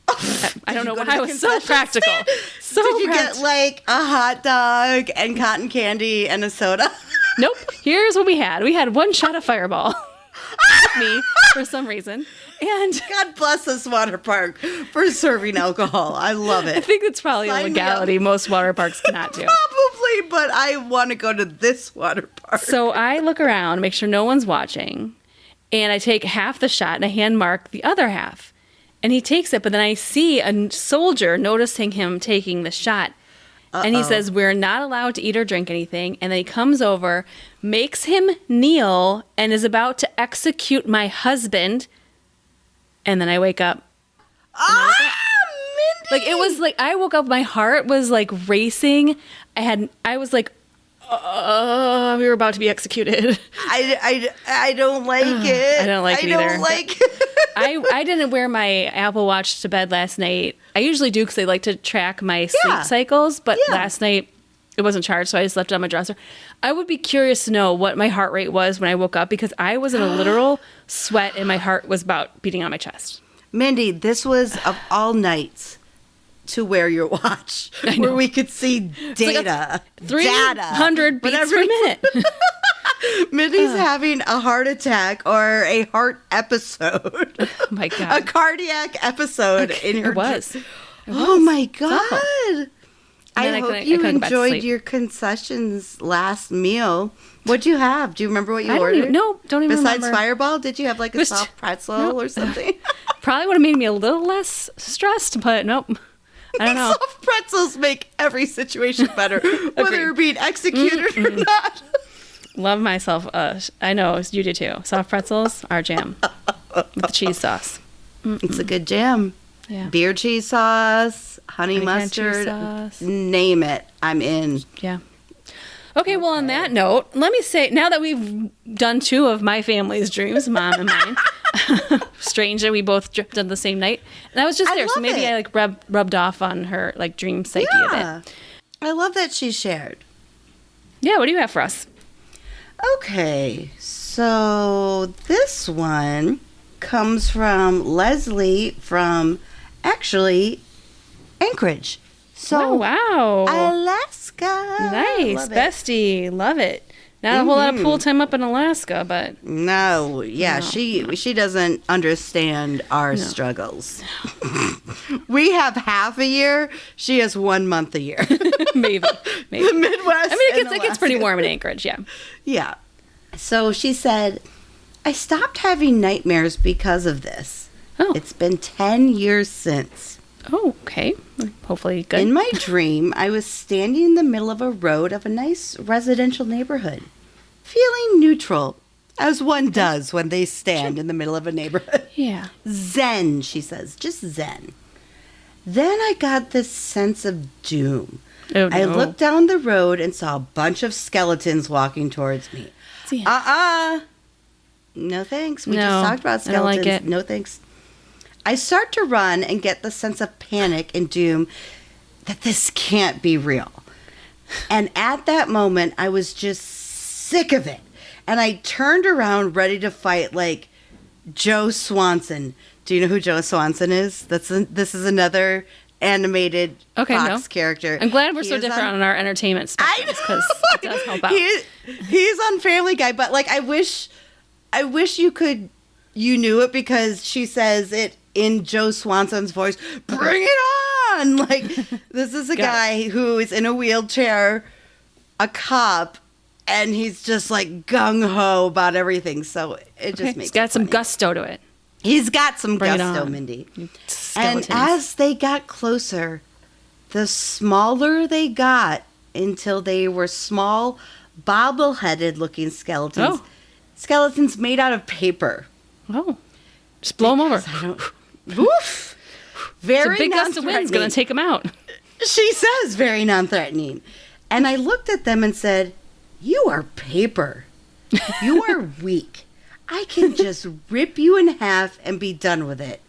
I don't know why I was so practical. Did you get like a hot dog and cotton candy and a soda? Nope. Here's what we had. We had one shot of Fireball with me for some reason. And God bless this water park for serving alcohol. I love it. I think it's probably a legality most water parks cannot do. Probably, but I want to go to this water park. So I look around, make sure no one's watching, and I take half the shot and I hand Mark the other half. And he takes it, but then I see a soldier noticing him taking the shot. And he says, we're not allowed to eat or drink anything. And then he comes over, makes him kneel, and is about to execute my husband. And then I wake up. Mindy! Like, it was like, I woke up, my heart was like racing. I was like, we were about to be executed. I don't like it. I don't like it either. I don't like it. I didn't wear my Apple Watch to bed last night. I usually do because I like to track my sleep cycles, but last night it wasn't charged, so I just left it on my dresser. I would be curious to know what my heart rate was when I woke up because I was in a literal sweat and my heart was about beating on my chest. Mindy, this was of all nights to wear your watch where we could see data. Like 300 beats per minute. Mindy's having a heart attack or a heart episode. Oh my God. A cardiac episode in her. It was. Oh my God. I hope you enjoyed your your concessions last meal. What'd you have? Do you remember what you ordered? Don't even Besides remember. Fireball, did you have like a soft pretzel or something? Probably would have made me a little less stressed, but nope. I don't know. Soft pretzels make every situation better, whether you're being executed or not. Love myself. I know you do too. Soft pretzels are jam with the cheese sauce. It's a good jam. Yeah. Beer cheese sauce, honey mustard, name it. I'm in. Yeah. Okay, well, on that note, let me say, now that we've done two of my family's dreams, mom and mine, strange that we both did the same night. And I was just there, so maybe I like rubbed off on her like dream psyche a bit. I love that she shared. Yeah, what do you have for us? Okay, so this one comes from Leslie from, actually, Anchorage. So, wow. Alaska. Nice, bestie. Love it. Not a whole lot of pool time up in Alaska, but... No, she doesn't understand our struggles. We have half a year. She has 1 month a year. Maybe. The Midwest. I mean, it gets pretty warm in Anchorage, yeah. Yeah. So she said, I stopped having nightmares because of this. Oh. It's been 10 years since. Oh, okay. Hopefully good. In my dream, I was standing in the middle of a road of a nice residential neighborhood, feeling neutral, as one does when they stand in the middle of a neighborhood. Yeah. Zen, she says, just zen. Then I got this sense of doom. Oh, no. I looked down the road and saw a bunch of skeletons walking towards me. No thanks. We just talked about skeletons. I don't like it. No thanks. I start to run and get the sense of panic and doom that this can't be real. And at that moment, I was just sick of it. And I turned around ready to fight like Joe Swanson. Do you know who Joe Swanson is? This is another animated Fox character. I'm glad we're so different on our entertainment spectrums because it does help out. He's on Family Guy, but like I wish you knew it because she says it in Joe Swanson's voice. Bring it on! Like this is a guy who is in a wheelchair, a cop, and he's just like gung ho about everything. So it just makes it's got some gusto to it. He's got some Bring it gusto, on. Mindy. Skeletons. And as they got closer, the smaller they got until they were small, bobble-headed looking skeletons. Oh. Skeletons made out of paper. Oh. Just blow them over. I don't... Woof! Very It's a big gust of wind's going to take them out. She says very non-threatening. And I looked at them and said, you are paper. You are weak. I can just rip you in half and be done with it.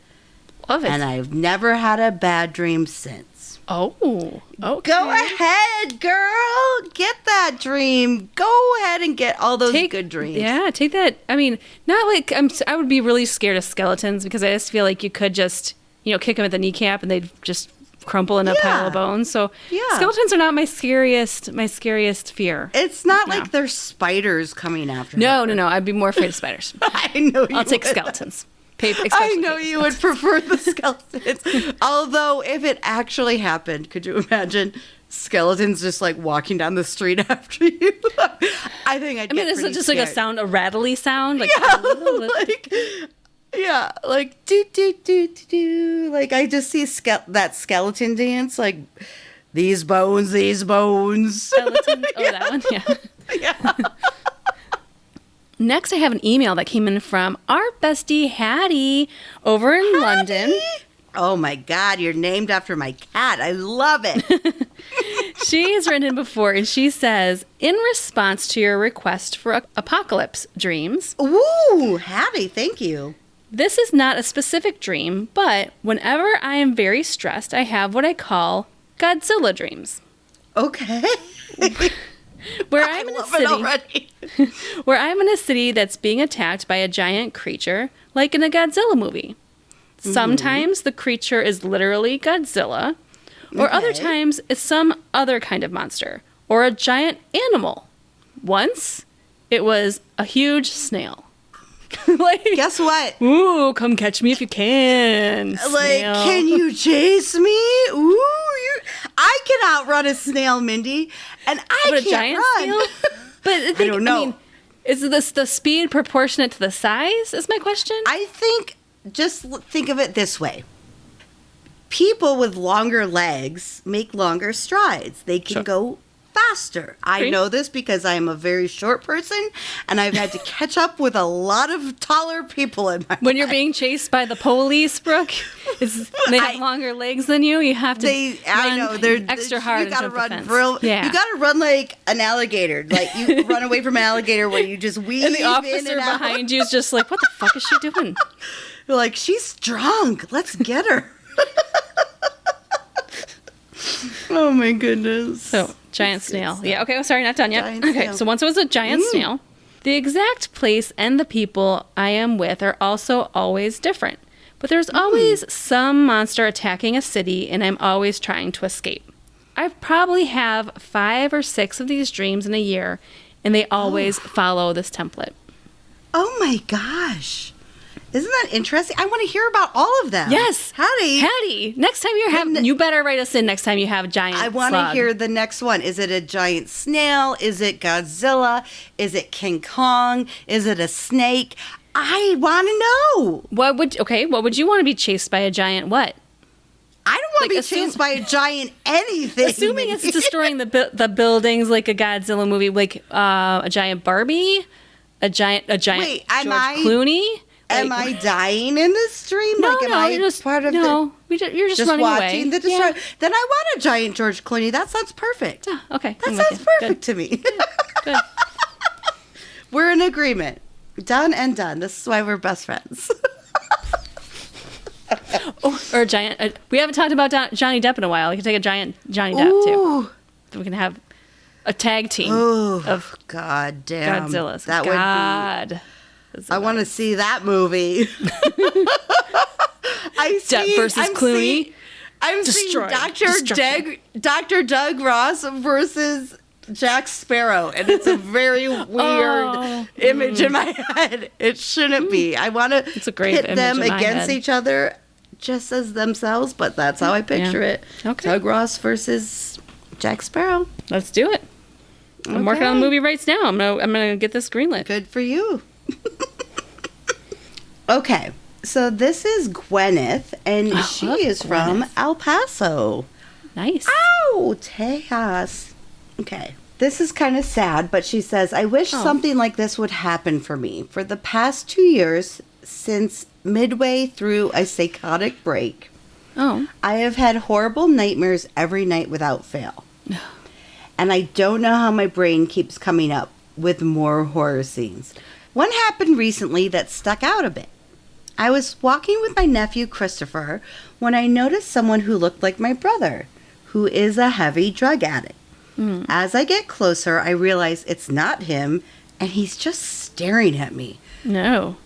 Love it. And I've never had a bad dream since. Oh. Okay. Go ahead, girl. Get that dream. Go ahead and get all those good dreams. Yeah, take that. I mean, not like I would be really scared of skeletons because I just feel like you could just, kick them at the kneecap and they'd just crumple in a pile of bones. So skeletons are not my scariest fear. It's not like they're spiders coming after No. her. I'd be more afraid of spiders. I know you I'll take would. skeletons. I know you would prefer the skeletons. Although, if it actually happened, could you imagine skeletons just like walking down the street after you? I think I'd get is it pretty just scared. like a rattly sound? Like, like do do do do do. Like I just see that skeleton dance. Like these bones, these bones. Skeletons. Oh, that one. Yeah. Yeah. Next, I have an email that came in from our bestie Hattie over in London. Oh my God, you're named after my cat. I love it. She has written in before, and she says, in response to your request for apocalypse dreams. Ooh, Hattie, thank you. This is not a specific dream, but whenever I am very stressed, I have what I call Godzilla dreams. Okay. Where I'm in a city already. where I'm in a city that's being attacked by a giant creature, like in a Godzilla movie. Sometimes the creature is literally Godzilla, or other times it's some other kind of monster, or a giant animal. Once, it was a huge snail. Guess what? Ooh, come catch me if you can. Snail. Can you chase me? Ooh, I can outrun a snail, Mindy, and I But can't a giant run. snail? But I don't know. I mean, is this the speed proportionate to the size? Is my question. I think, just think of it this way. People with longer legs make longer strides. They can go faster. I know this because I'm a very short person, and I've had to catch up with a lot of taller people in my When life. you're being chased by the police, Brooke, they have longer legs than you. You have to run extra hard. You gotta run fence. You gotta run like an alligator. Like you run away from an alligator where you just weave And the in officer and out. behind you is just like, what the fuck is she doing? You're like, she's drunk. Let's get her. Oh my goodness. So, giant snail. Yeah, okay, I'm sorry, not done yet. Giant Okay, snail. so once it was a giant snail. The exact place and the people I am with are also always different. But there's always some monster attacking a city, and I'm always trying to escape. I probably have 5 or 6 of these dreams in a year, and they always follow this template. Oh my gosh. Isn't that interesting? I want to hear about all of them. Yes. Hattie, next time you better write us in next time you have a giant I want to slug. hear the next one. Is it a giant snail? Is it Godzilla? Is it King Kong? Is it a snake? I want to know. What would you want to be chased by a giant what? I don't want to be chased by a giant anything. Assuming it's destroying the buildings like a Godzilla movie, like a giant Barbie, a giant Wait, George Clooney. Am I dying in this dream? No, am I you're just part of you're just running watching away. the destruction? Then I want a giant George Clooney. That sounds perfect. Yeah, okay. That sounds perfect to me. Good. We're in agreement. Done and done. This is why we're best friends. Or a giant. We haven't talked about Johnny Depp in a while. We can take a giant Johnny Depp too. So we can have a tag team of God damn Godzillas. That would be. I want to see that movie. Depp versus Clooney. I'm seeing Dr. Doug Ross versus Jack Sparrow, and it's a very weird image in my head. It shouldn't be. I want to pit them against each other just as themselves, but that's how I picture it. Okay. Doug Ross versus Jack Sparrow. Let's do it. I'm working on the movie rights now. I'm gonna get this greenlit. Good for you. Okay. So this is Gwyneth, and she is from Gwyneth. El Paso. Nice. Ow! Tejas. Okay. This is kind of sad, but she says, I wish something like this would happen for me. For the past 2 years, since midway through a psychotic break, I have had horrible nightmares every night without fail. And I don't know how my brain keeps coming up with more horror scenes. One happened recently that stuck out a bit. I was walking with my nephew Christopher when I noticed someone who looked like my brother, who is a heavy drug addict. As I get closer, I realize it's not him, and he's just staring at me. No.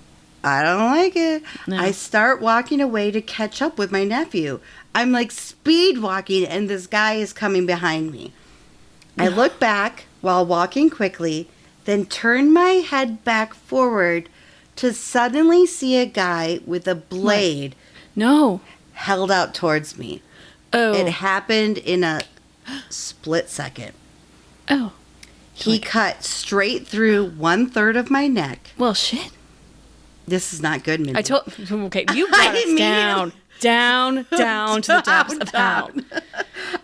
I don't like it. No. I start walking away to catch up with my nephew. I'm like speed walking, and this guy is coming behind me. I look back while walking quickly, then turn my head back forward to suddenly see a guy with a blade held out towards me. Oh. It happened in a split second. Oh. He cut straight through 1/3 of my neck. Well, shit. This is not good, Mindy. Okay, you brought us down to the depths of hell.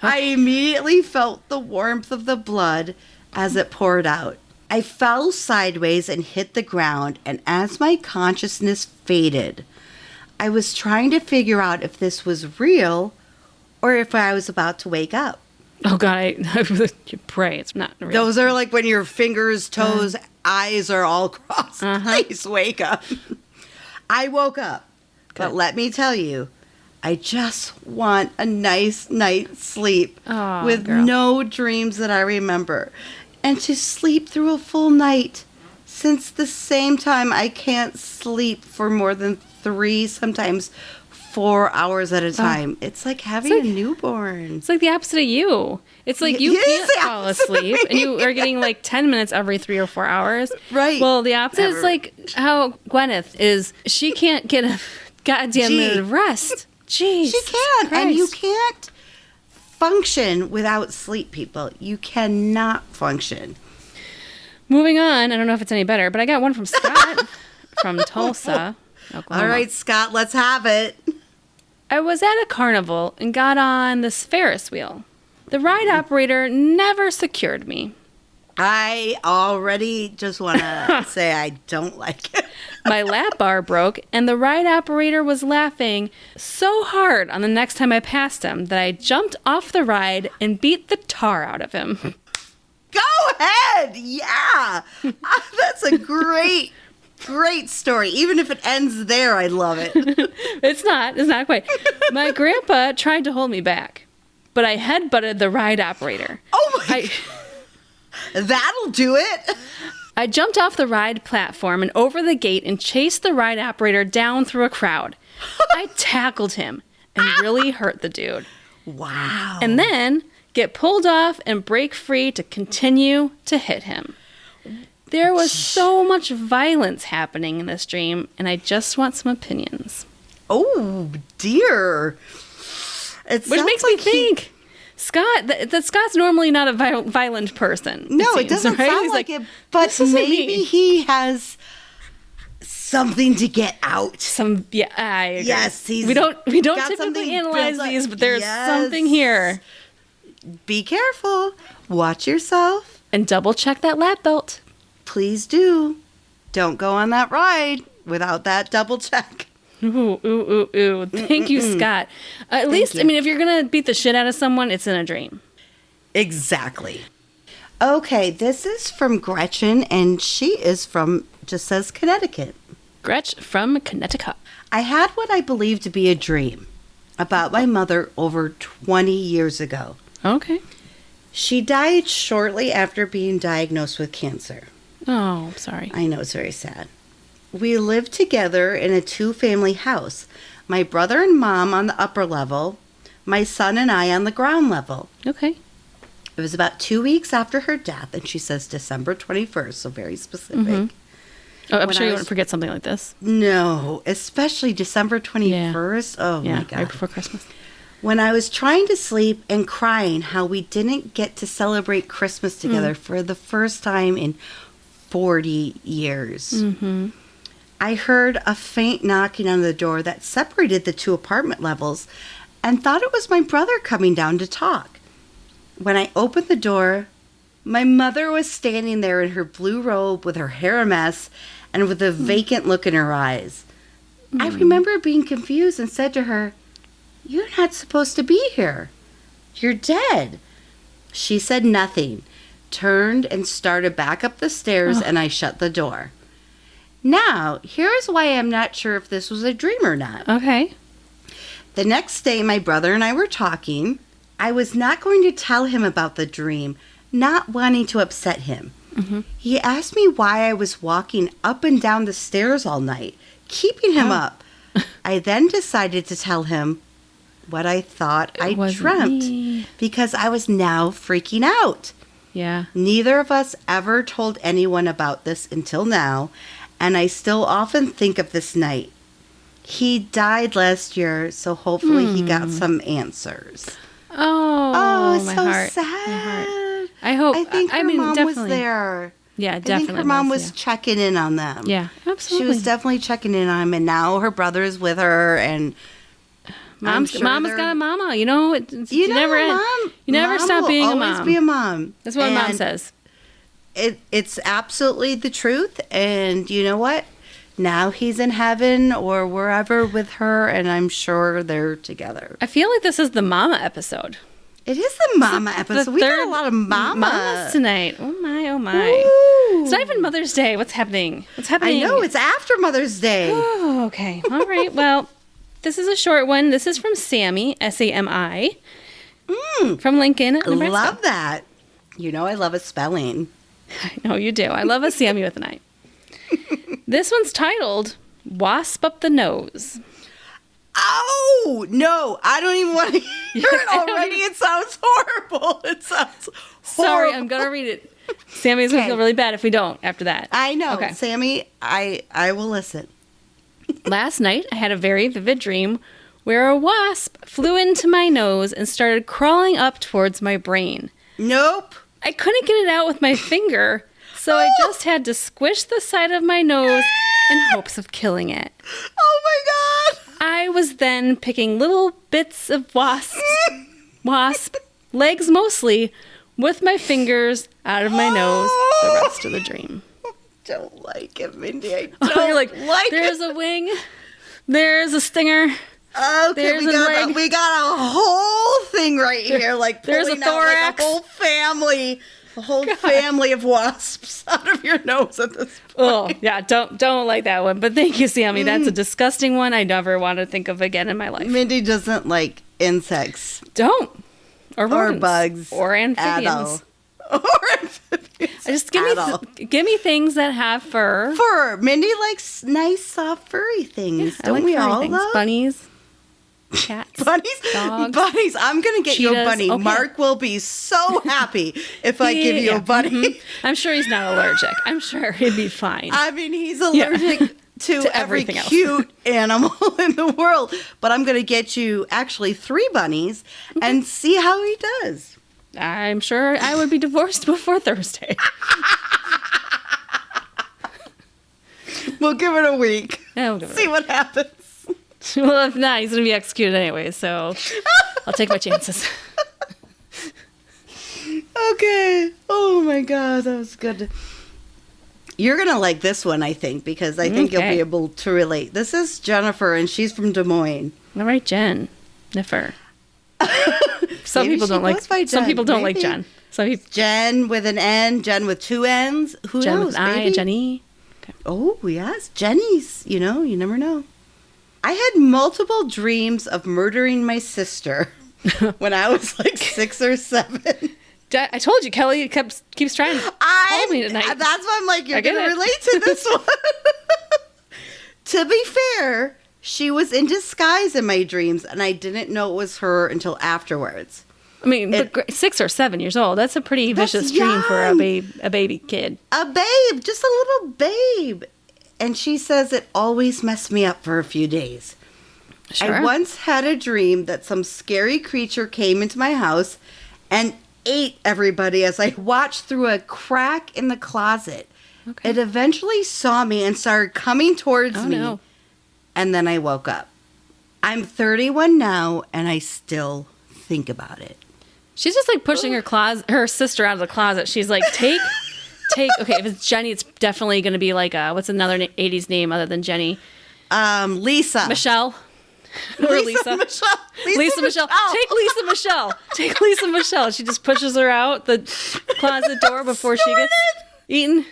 I immediately felt the warmth of the blood as it poured out. I fell sideways and hit the ground, and as my consciousness faded, I was trying to figure out if this was real or if I was about to wake up. Oh, God, I pray it's not real. Those are like when your fingers, toes, eyes are all crossed. Please wake up. I woke up, but let me tell you, I just want a nice night's sleep with no dreams that I remember. And to sleep through a full night, since the same time I can't sleep for more than 3, sometimes 4 hours at a time. It's like having a newborn. It's like the opposite of you. It's like you can't fall asleep, and you are getting like 10 minutes every 3 or 4 hours. Right. Well, the opposite is like how Gwyneth is. She can't get a goddamn minute of rest. Jeez. She can't. Christ. And you can't function without sleep, people. You cannot function. Moving on. I don't know if it's any better, but I got one from Scott from Tulsa, Oklahoma. All right, Scott, let's have it. I was at a carnival and got on this Ferris wheel. The ride operator never secured me. I already just want to say I don't like it. My lap bar broke, and the ride operator was laughing so hard on the next time I passed him that I jumped off the ride and beat the tar out of him. Go ahead. Yeah. That's a great story. Even if it ends there, I love it. It's not quite. My grandpa tried to hold me back, but I headbutted the ride operator. Oh my God. That'll do it. I jumped off the ride platform and over the gate and chased the ride operator down through a crowd. I tackled him and really hurt the dude. Wow. And then get pulled off and break free to continue to hit him. There was so much violence happening in this dream, and I just want some opinions. Oh, dear. Which makes me think, Scott, that Scott's normally not a violent person. No, it doesn't sound like it, but maybe he has something to get out. I agree. Yes, we don't typically analyze these, but there's something here. Be careful. Watch yourself. And double check that lap belt. Please do. Don't go on that ride without that double check. Ooh. Thank you, Scott. At least, I mean, if you're going to beat the shit out of someone, it's in a dream. Exactly. Okay, this is from Gretchen, and she is from, just says Connecticut. Gretch from Connecticut. I had what I believe to be a dream about my mother over 20 years ago. Okay. She died shortly after being diagnosed with cancer. Oh, I'm sorry. I know, it's very sad. We lived together in a 2-family house. My brother and mom on the upper level, my son and I on the ground level. Okay. It was about 2 weeks after her death, and she says December 21st, so very specific. Mm-hmm. Oh, I'm sure you wouldn't forget something like this. No, especially December 21st. Yeah. Oh, my God. Right before Christmas. When I was trying to sleep and crying how we didn't get to celebrate Christmas together for the first time in 40 years. Mm-hmm. I heard a faint knocking on the door that separated the 2 apartment levels and thought it was my brother coming down to talk. When I opened the door, my mother was standing there in her blue robe with her hair a mess and with a vacant look in her eyes. I remember being confused and said to her, "You're not supposed to be here. You're dead." She said nothing, turned and started back up the stairs, and I shut the door. Now, here's why I'm not sure if this was a dream or not. Okay. The next day, my brother and I were talking. I was not going to tell him about the dream, not wanting to upset him. He asked me why I was walking up and down the stairs all night, keeping him up. I then decided to tell him what I thought I dreamt because I was now freaking out. Yeah. Neither of us ever told anyone about this until now, and I still often think of this night. He died last year, so hopefully he got some answers. Oh, it's my so heart. sad. My heart. I hope. I think her mom definitely was there. Yeah, definitely. I think her mom was checking in on them. Yeah, absolutely. She was definitely checking in on them, and now her brother is with her, and Mama's got a mama. You know, you never end. You never stop being a mom. Always be a mom. That's what mom says. It's absolutely the truth, and you know what? Now he's in heaven or wherever with her, and I'm sure they're together. I feel like this is the mama episode. It is the mama episode. We got a lot of mamas tonight. Oh my, oh my. Ooh. It's not even Mother's Day. What's happening? I know, it's after Mother's Day. Oh, okay. All right. Well, this is a short one. This is from Sammy, S-A-M-I, from Lincoln, Nebraska. Love that. You know I love a spelling. I know you do. I love a Sammy with an I. This one's titled Wasp Up the Nose. Oh, no. I don't even want to hear it already. It sounds horrible. It sounds horrible. Sorry, I'm going to read it. Sammy's going to feel really bad if we don't after that. I know. Okay. Sammy, I will listen. Last night, I had a very vivid dream where a wasp flew into my nose and started crawling up towards my brain. Nope. I couldn't get it out with my finger, so I just had to squish the side of my nose in hopes of killing it. Oh my God. I was then picking little bits of wasp, legs mostly, with my fingers out of my nose the rest of the dream. Don't like it, Mindy. I don't You're like it. There's a wing, there's a stinger. Okay, we got a whole thing right here, like there's a pulling out thorax. Like a whole family of wasps out of your nose at this point. Oh yeah, don't like that one. But thank you, Sammy. That's a disgusting one. I never want to think of again in my life. Mindy doesn't like insects. Don't or bugs or amphibians. Or amphibians. Just give me things that have fur. Fur. Mindy likes nice, soft, furry things. Yeah, Don't like we furry all things. love? Bunnies. Cats, dogs, I'm gonna get cheetahs. you a bunny. Okay. Mark will be so happy if I give you a bunny. Mm-hmm. I'm sure he's not allergic. I'm sure he'd be fine. I mean, he's allergic to every cute animal in the world. But I'm gonna get you actually 3 bunnies and see how he does. I'm sure I would be divorced before Thursday. We'll give it a week. Yeah, we'll see what happens. Well, if not, he's going to be executed anyway, so I'll take my chances. Okay. Oh, my God. That was good. You're going to like this one, I think, because I think you'll be able to relate. This is Jennifer, and she's from Des Moines. All right, Jennifer. Some people don't like Jen. Jen with an N, Jen with 2 N's. Who Jen knows, with an baby? I, Jenny. Okay. Oh, yes. Jenny's. You know, you never know. I had multiple dreams of murdering my sister when I was like 6 or 7. I told you, Kelly keeps trying to call me tonight. That's why I'm like, you're going to relate to this one. To be fair, she was in disguise in my dreams, and I didn't know it was her until afterwards. I mean, 6 or 7 years old. That's a pretty vicious dream for a baby kid. A babe, just a little babe. And she says it always messed me up for a few days. Sure. I once had a dream that some scary creature came into my house and ate everybody as I watched through a crack in the closet. Okay. It eventually saw me and started coming towards me. No. And then I woke up. I'm 31 now, and I still think about it. She's just like pushing her sister out of the closet. She's like, take. Okay, if it's Jenny, it's definitely going to be like what's another 80s name other than Jenny? Lisa. Michelle. Or Lisa. Michelle. Lisa Michelle. Take Lisa Michelle. Take Lisa Michelle. She just pushes her out the closet door before she gets eaten.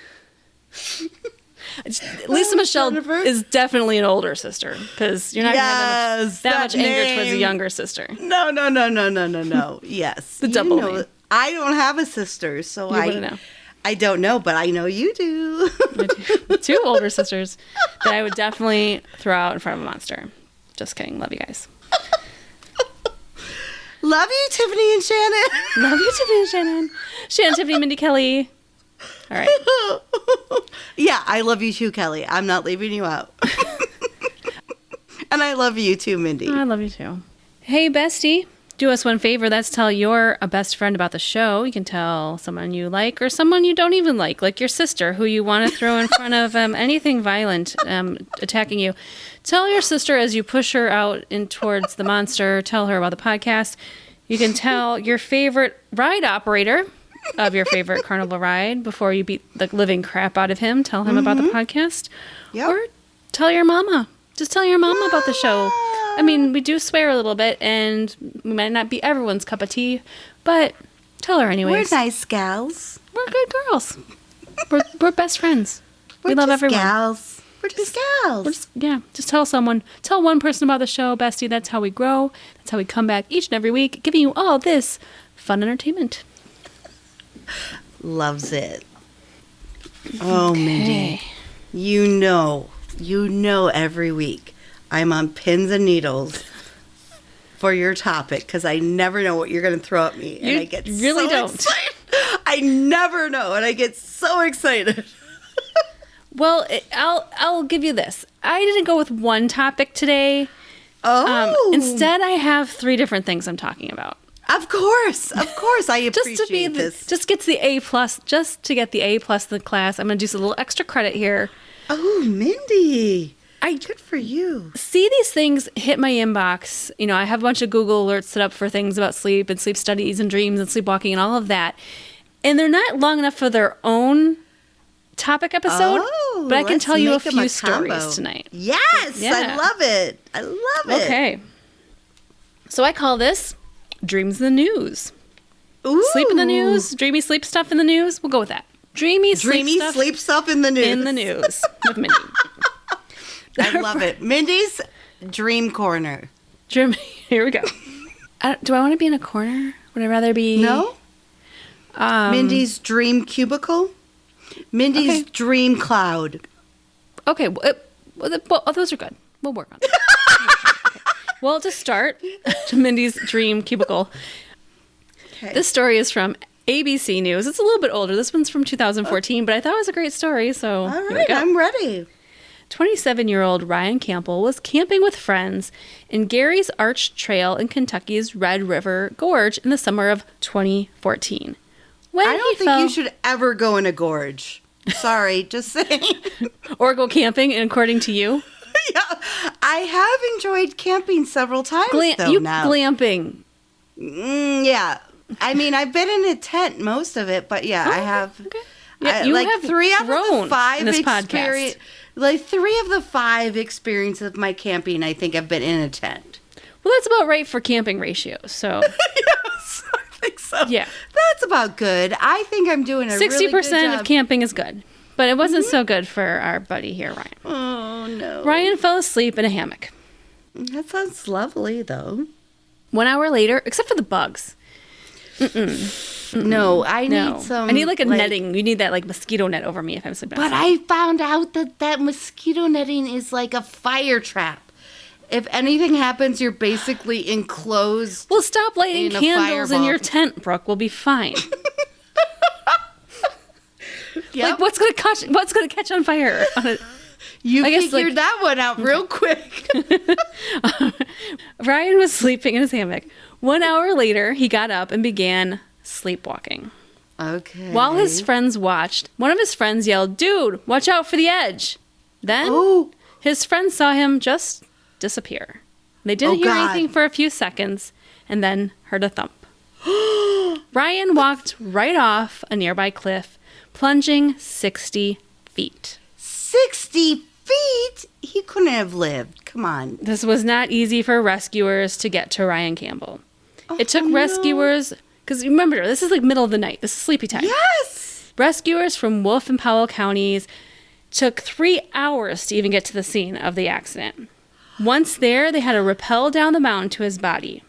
Lisa Michelle is definitely an older sister because you're not going to have that much anger towards a younger sister. No. Yes. The double name. I don't have a sister, so I don't know, but I know you do. Two older sisters that I would definitely throw out in front of a monster. Just kidding. Love you guys. Love you, Tiffany and Shannon. Love you, Tiffany and Shannon. Shannon, Tiffany, Mindy, Kelly. All right. Yeah, I love you too, Kelly. I'm not leaving you out. And I love you too, Mindy. I love you too. Hey, bestie. Do us one favor. That's tell your best friend about the show. You can tell someone you like or someone you don't even like your sister who you want to throw in front of anything violent attacking you. Tell your sister as you push her out in towards the monster. Tell her about the podcast. You can tell your favorite ride operator of your favorite carnival ride before you beat the living crap out of him. Tell him about the podcast. Yep. Or tell your mama. Just tell your mama about the show. I mean, we do swear a little bit, and we might not be everyone's cup of tea, but tell her anyways. We're nice gals. We're good girls. We're best friends. We love everyone. Gals. We're just gals. Just tell someone. Tell one person about the show, bestie. That's how we grow. That's how we come back each and every week, giving you all this fun entertainment. Loves it. Oh, okay. Mindy. You know every week I'm on pins and needles for your topic because I never know what you're going to throw at me. And I get really so excited. I never know, and I get so excited. Well, I'll give you this. I didn't go with one topic today. Oh. Instead, I have 3 different things I'm talking about. Of course, I appreciate this. Just get the A+, just to get the A+ in the class. I'm going to do some little extra credit here. Oh, Mindy. Good for you. See these things hit my inbox. You know, I have a bunch of Google alerts set up for things about sleep and sleep studies and dreams and sleepwalking and all of that. And they're not long enough for their own topic episode, but I can tell you a few stories tonight. Yes, yeah. I love it. Okay. So I call this Dreams in the News. Ooh. Sleep in the news, dreamy sleep stuff in the news. We'll go with that. Dreamy sleep stuff in the news. In the news with Mindy. I love it. Mindy's Dream Corner. Here we go. Do I want to be in a corner? Would I rather be... No? Mindy's Dream Cubicle? Mindy's Dream Cloud. Okay. Those are good. We'll work on them. Okay. Well, to start, Mindy's Dream Cubicle. Okay. This story is from ABC News. It's a little bit older. This one's from 2014, but I thought it was a great story, so all right, I'm ready. 27-year-old Ryan Campbell was camping with friends in Gary's Arch Trail in Kentucky's Red River Gorge in the summer of 2014. I don't think you should ever go in a gorge. Sorry, just saying. Or go camping, according to you? Yeah, I have enjoyed camping several times, glamping. Yeah. I mean, I've been in a tent most of it, but yeah, I have. Okay. Yeah, you have 3 out of the 5 in this podcast. Like 3 of the 5 experiences of my camping, I think I've been in a tent. Well, that's about right for camping ratios. So yes, I think so. Yeah, that's about good. I think I'm doing a 60% really good job. Of camping is good, but it wasn't so good for our buddy here, Ryan. Oh no! Ryan fell asleep in a hammock. That sounds lovely, though. 1 hour later, except for the bugs. No, I need some. I need like a netting. You need that like mosquito net over me if I'm sleeping. But I found out that mosquito netting is like a fire trap. If anything happens, you're basically enclosed. Well, stop lighting candles in your tent, Brooke. We'll be fine. Like what's gonna catch on fire? You figured that one out real quick. Ryan was sleeping in his hammock. 1 hour later, he got up and began sleepwalking. Okay. While his friends watched, one of his friends yelled, "Dude, watch out for the edge." Then his friends saw him just disappear. They didn't hear anything for a few seconds and then heard a thump. Ryan walked right off a nearby cliff, plunging 60 feet. 60 feet? He couldn't have lived. Come on. This was not easy for rescuers to get to Ryan Campbell. It took rescuers, because remember, this is like middle of the night. This is sleepy time. Yes! Rescuers from Wolf and Powell counties took 3 hours to even get to the scene of the accident. Once there, they had to rappel down the mountain to his body.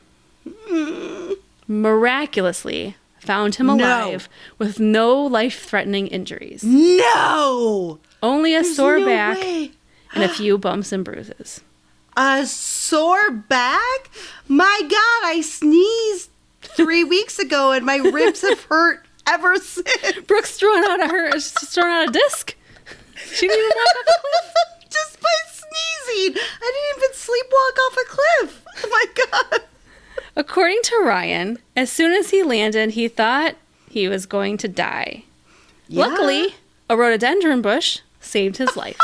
Miraculously, found him alive with no life-threatening injuries. No! Only a sore back and a few bumps and bruises. A sore back? My God, I sneezed 3 weeks ago and my ribs have hurt ever since. Brooke's throwing out a disc. She didn't even walk off a cliff. Just by sneezing. I didn't even sleepwalk off a cliff. Oh my God. According to Ryan, as soon as he landed, he thought he was going to die. Yeah. Luckily, a rhododendron bush saved his life.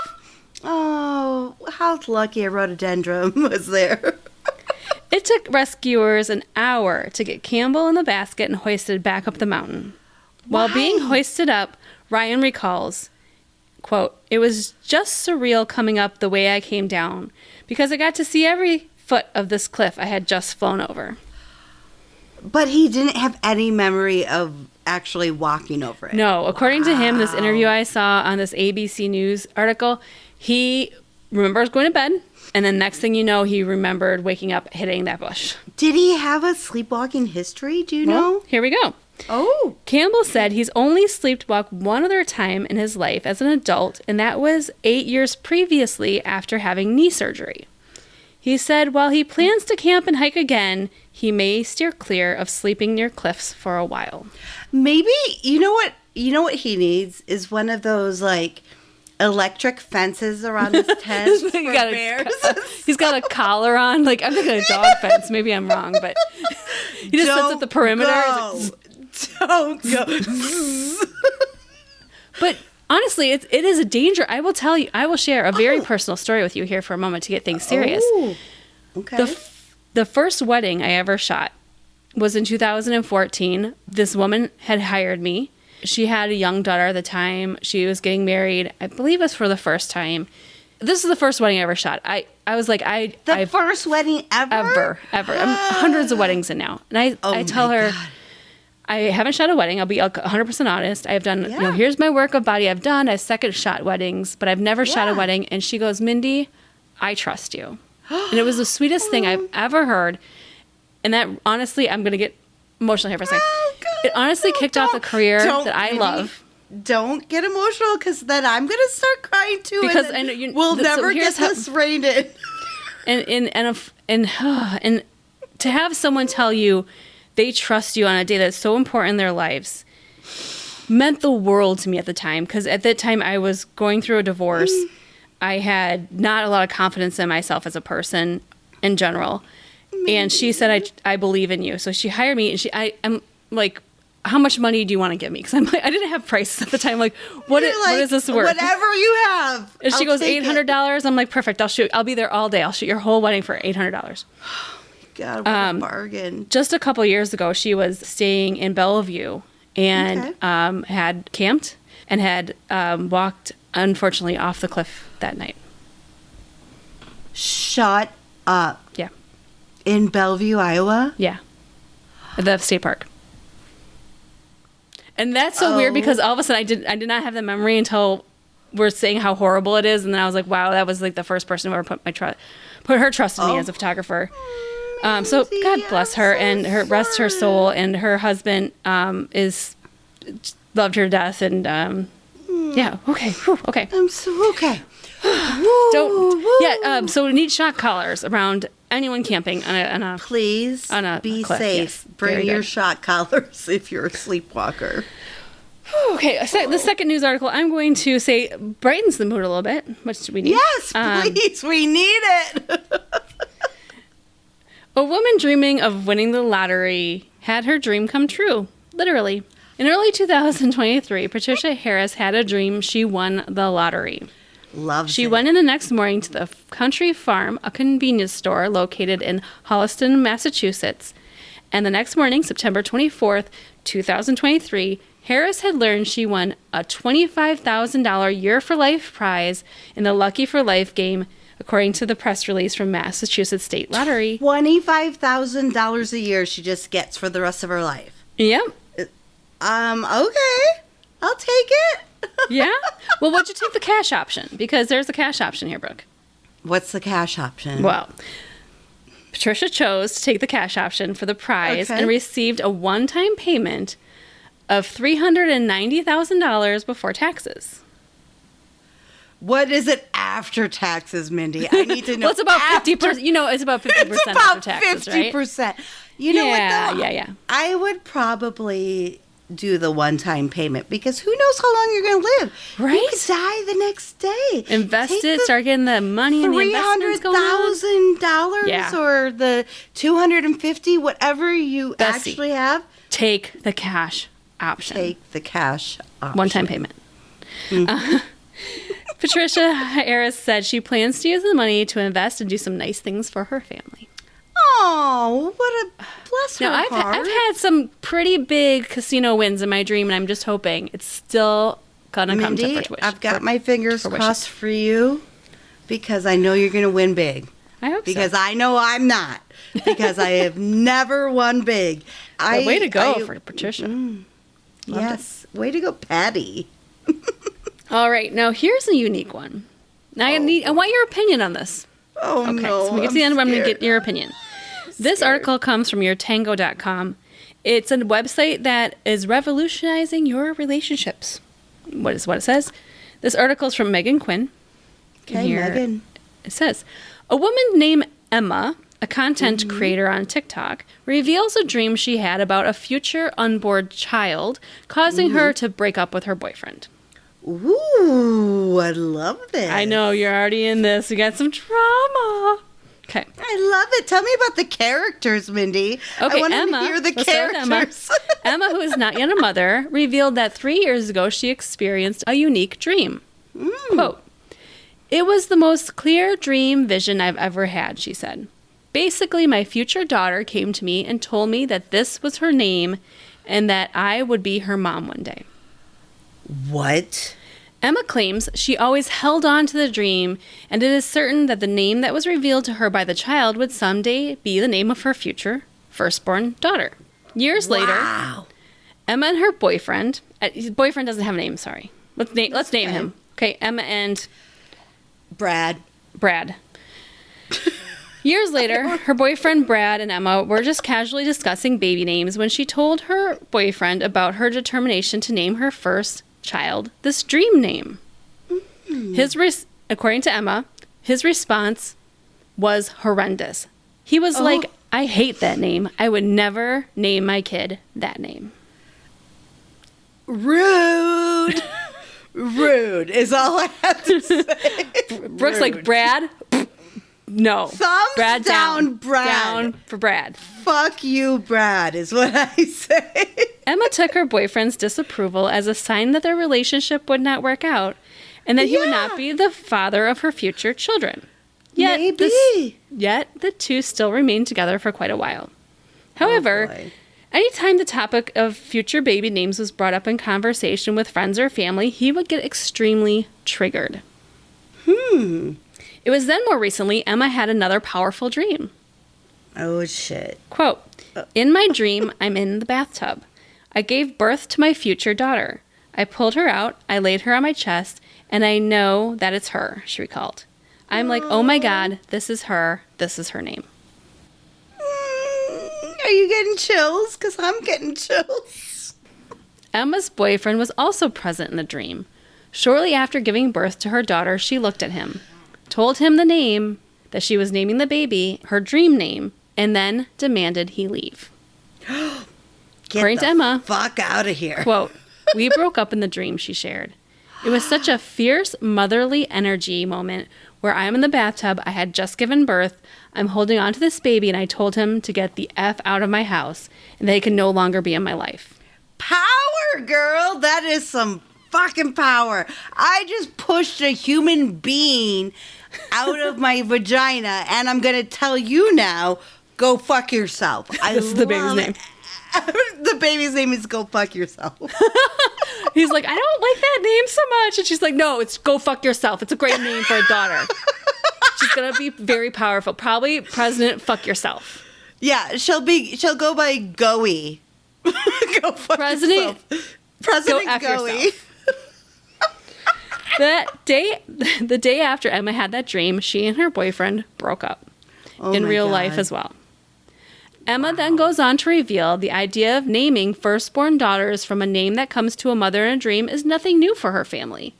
Oh, how lucky a rhododendron was there. It took rescuers an hour to get Campbell in the basket and hoisted back up the mountain. While being hoisted up, Ryan recalls, quote, "It was just surreal coming up the way I came down because I got to see every foot of this cliff I had just flown over." But he didn't have any memory of actually walking over it. No, according to him, this interview I saw on this ABC News article, he remembers going to bed, and then next thing you know, he remembered waking up hitting that bush. Did he have a sleepwalking history? Do you know? Here we go. Oh. Campbell said he's only sleepwalked one other time in his life as an adult, and that was 8 years previously after having knee surgery. He said while he plans to camp and hike again, he may steer clear of sleeping near cliffs for a while. Maybe, you know what he needs is one of those like electric fences around his tent for bears. He's got a collar on. Like, I'm thinking a dog fence. Maybe I'm wrong, but he just sits at the perimeter. Don't go. But honestly, it is a danger. I will share a very personal story with you here for a moment to get things serious. Oh, okay. The first wedding I ever shot was in 2014. This woman had hired me. She had a young daughter at the time. She was getting married. I believe it was for the first time. This is the first wedding I ever shot. I was like, first wedding ever? Ever. I'm hundreds of weddings in now. And I tell her, God. I haven't shot a wedding. I'll be 100% honest. I've done, here's my work of body I've done. I've second shot weddings, but I've never shot a wedding. And she goes, "Mindy, I trust you." And it was the sweetest thing I've ever heard. And that, honestly, I'm going to get emotional here for a second. It honestly kicked off a career that I love. Don't get emotional, because then I'm going to start crying too. Because and I know we'll never get this reined in. And to have someone tell you they trust you on a day that's so important in their lives meant the world to me at the time. Because at that time I was going through a divorce. I had not a lot of confidence in myself as a person in general. And she said, I believe in you. So she hired me, and I'm like, "How much money do you want to give me?" Because I'm like, I didn't have prices at the time. Like, what is this worth? Whatever you have. And she goes, $800. I'm like, perfect. I'll be there all day. I'll shoot your whole wedding for $800. God, what a bargain. Just a couple years ago, she was staying in Bellevue and had camped and had walked, unfortunately, off the cliff that night. Shut up. Yeah. In Bellevue, Iowa? Yeah. At the state park. And that's so weird, because all of a sudden I did not have the memory until we're saying how horrible it is. And then I was like, wow, that was like the first person who ever put her trust in me as a photographer. So God bless her and rest her soul. And her husband is loved her to death. And yeah, okay, whew, okay. I'm so okay. So we need shock collars around anyone camping on a please on a be cliff. safe. Yes, bring your shock collars if you're a sleepwalker. Okay, so the second news article I'm going to say brightens the mood a little bit. Which we need. Yes, please, we need it. A woman dreaming of winning the lottery had her dream come true, literally. In early 2023, Patricia Harris had a dream she won the lottery. She went in the next morning to the Country Farm, a convenience store located in Holliston, Massachusetts. And the next morning, September 24th, 2023, Harris had learned she won a $25,000 Year for Life prize in the Lucky for Life game, according to the press release from Massachusetts State Lottery. $25,000 a year she just gets for the rest of her life. Yep. Okay. I'll take it. Yeah? Well, what'd you take the cash option? Because there's a cash option here, Brooke. What's the cash option? Well, Patricia chose to take the cash option for the prize and received a one-time payment of $390,000 before taxes. What is it after taxes, Mindy? I need to know. Well, it's about 50%. You know, it's about 50% after taxes, 50%. Right? You know what, though? Yeah. I would probably do the one-time payment because who knows how long you're going to live. Right? You could die the next day. Invest it, start getting the money and the investments going on. $300,000 or the $250, whatever you actually have. Take the cash option. Take the cash option. One-time payment. Patricia Harris said she plans to use the money to invest and do some nice things for her family. Oh, what a bless her heart. I've had some pretty big casino wins in my dream, and I'm just hoping it's still gonna come to fruition. I've got my fingers crossed for you because I know you're gonna win big. I hope because I know I'm not. Because I have never won big. Way to go for Patricia. Yes, way to go, Patty. All right, now here's a unique one. Now I want your opinion on this. Oh, okay, no. So we get to the end, I'm going to get your opinion. This article comes from yourtango.com. It's a website that is revolutionizing your relationships. What it says? This article is from Megan Quinn. Okay, Megan. It says, a woman named Emma, a content creator on TikTok, reveals a dream she had about a future unborn child, causing her to break up with her boyfriend. Ooh, I love this. I know, you're already in this. You got some drama. Okay. I love it. Tell me about the characters, Mindy. Okay, I want Emma, to hear the characters. Emma, who is not yet a mother, revealed that 3 years ago she experienced a unique dream. Quote, "It was the most clear dream vision I've ever had," she said. "Basically, my future daughter came to me and told me that this was her name and that I would be her mom one day." What? Emma claims she always held on to the dream, and it is certain that the name that was revealed to her by the child would someday be the name of her future firstborn daughter. Years later, Emma and her boyfriend, his boyfriend doesn't have a name, sorry. Let's name him. Okay, Emma and Brad. Years later, her boyfriend Brad and Emma were just casually discussing baby names when she told her boyfriend about her determination to name her first child this dream name. According to Emma, his response was horrendous. He was like, "I hate that name. I would never name my kid that name." Rude. Rude is all I have to say. Brooke's like, Brad? No. Thumbs Brad down, Brad. Down for Brad. Fuck you, Brad, is what I say. Emma took her boyfriend's disapproval as a sign that their relationship would not work out and that he would not be the father of her future children. Yet the two still remained together for quite a while. However, anytime the topic of future baby names was brought up in conversation with friends or family, he would get extremely triggered. It was then more recently Emma had another powerful dream. Oh, shit. Quote, "In my dream, I'm in the bathtub. I gave birth to my future daughter. I pulled her out, I laid her on my chest, and I know that it's her," she recalled. "I'm like, oh my God, this is her name." Are you getting chills? Because I'm getting chills. Emma's boyfriend was also present in the dream. Shortly after giving birth to her daughter, she looked at him, told him the name that she was naming the baby, her dream name, and then demanded he leave. According to Emma, fuck out of here. Quote, "We broke up in the dream," she shared. "It was such a fierce motherly energy moment where I'm in the bathtub, I had just given birth, I'm holding on to this baby, and I told him to get the F out of my house and that he could no longer be in my life." Power, girl. That is some fucking power. I just pushed a human being out of my vagina, and I'm going to tell you now, go fuck yourself. This is the baby's name. The baby's name is Go Fuck Yourself. He's like, I don't like that name so much. And she's like, no, it's Go Fuck Yourself. It's a great name for a daughter. She's going to be very powerful. Probably President Fuck Yourself. Yeah, she'll go by Goey. Go fuck President, yourself. President Goey. The day after Emma had that dream, she and her boyfriend broke up in real life as well. Emma then goes on to reveal the idea of naming firstborn daughters from a name that comes to a mother in a dream is nothing new for her family.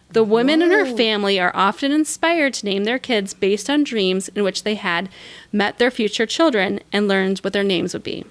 The women in her family are often inspired to name their kids based on dreams in which they had met their future children and learned what their names would be.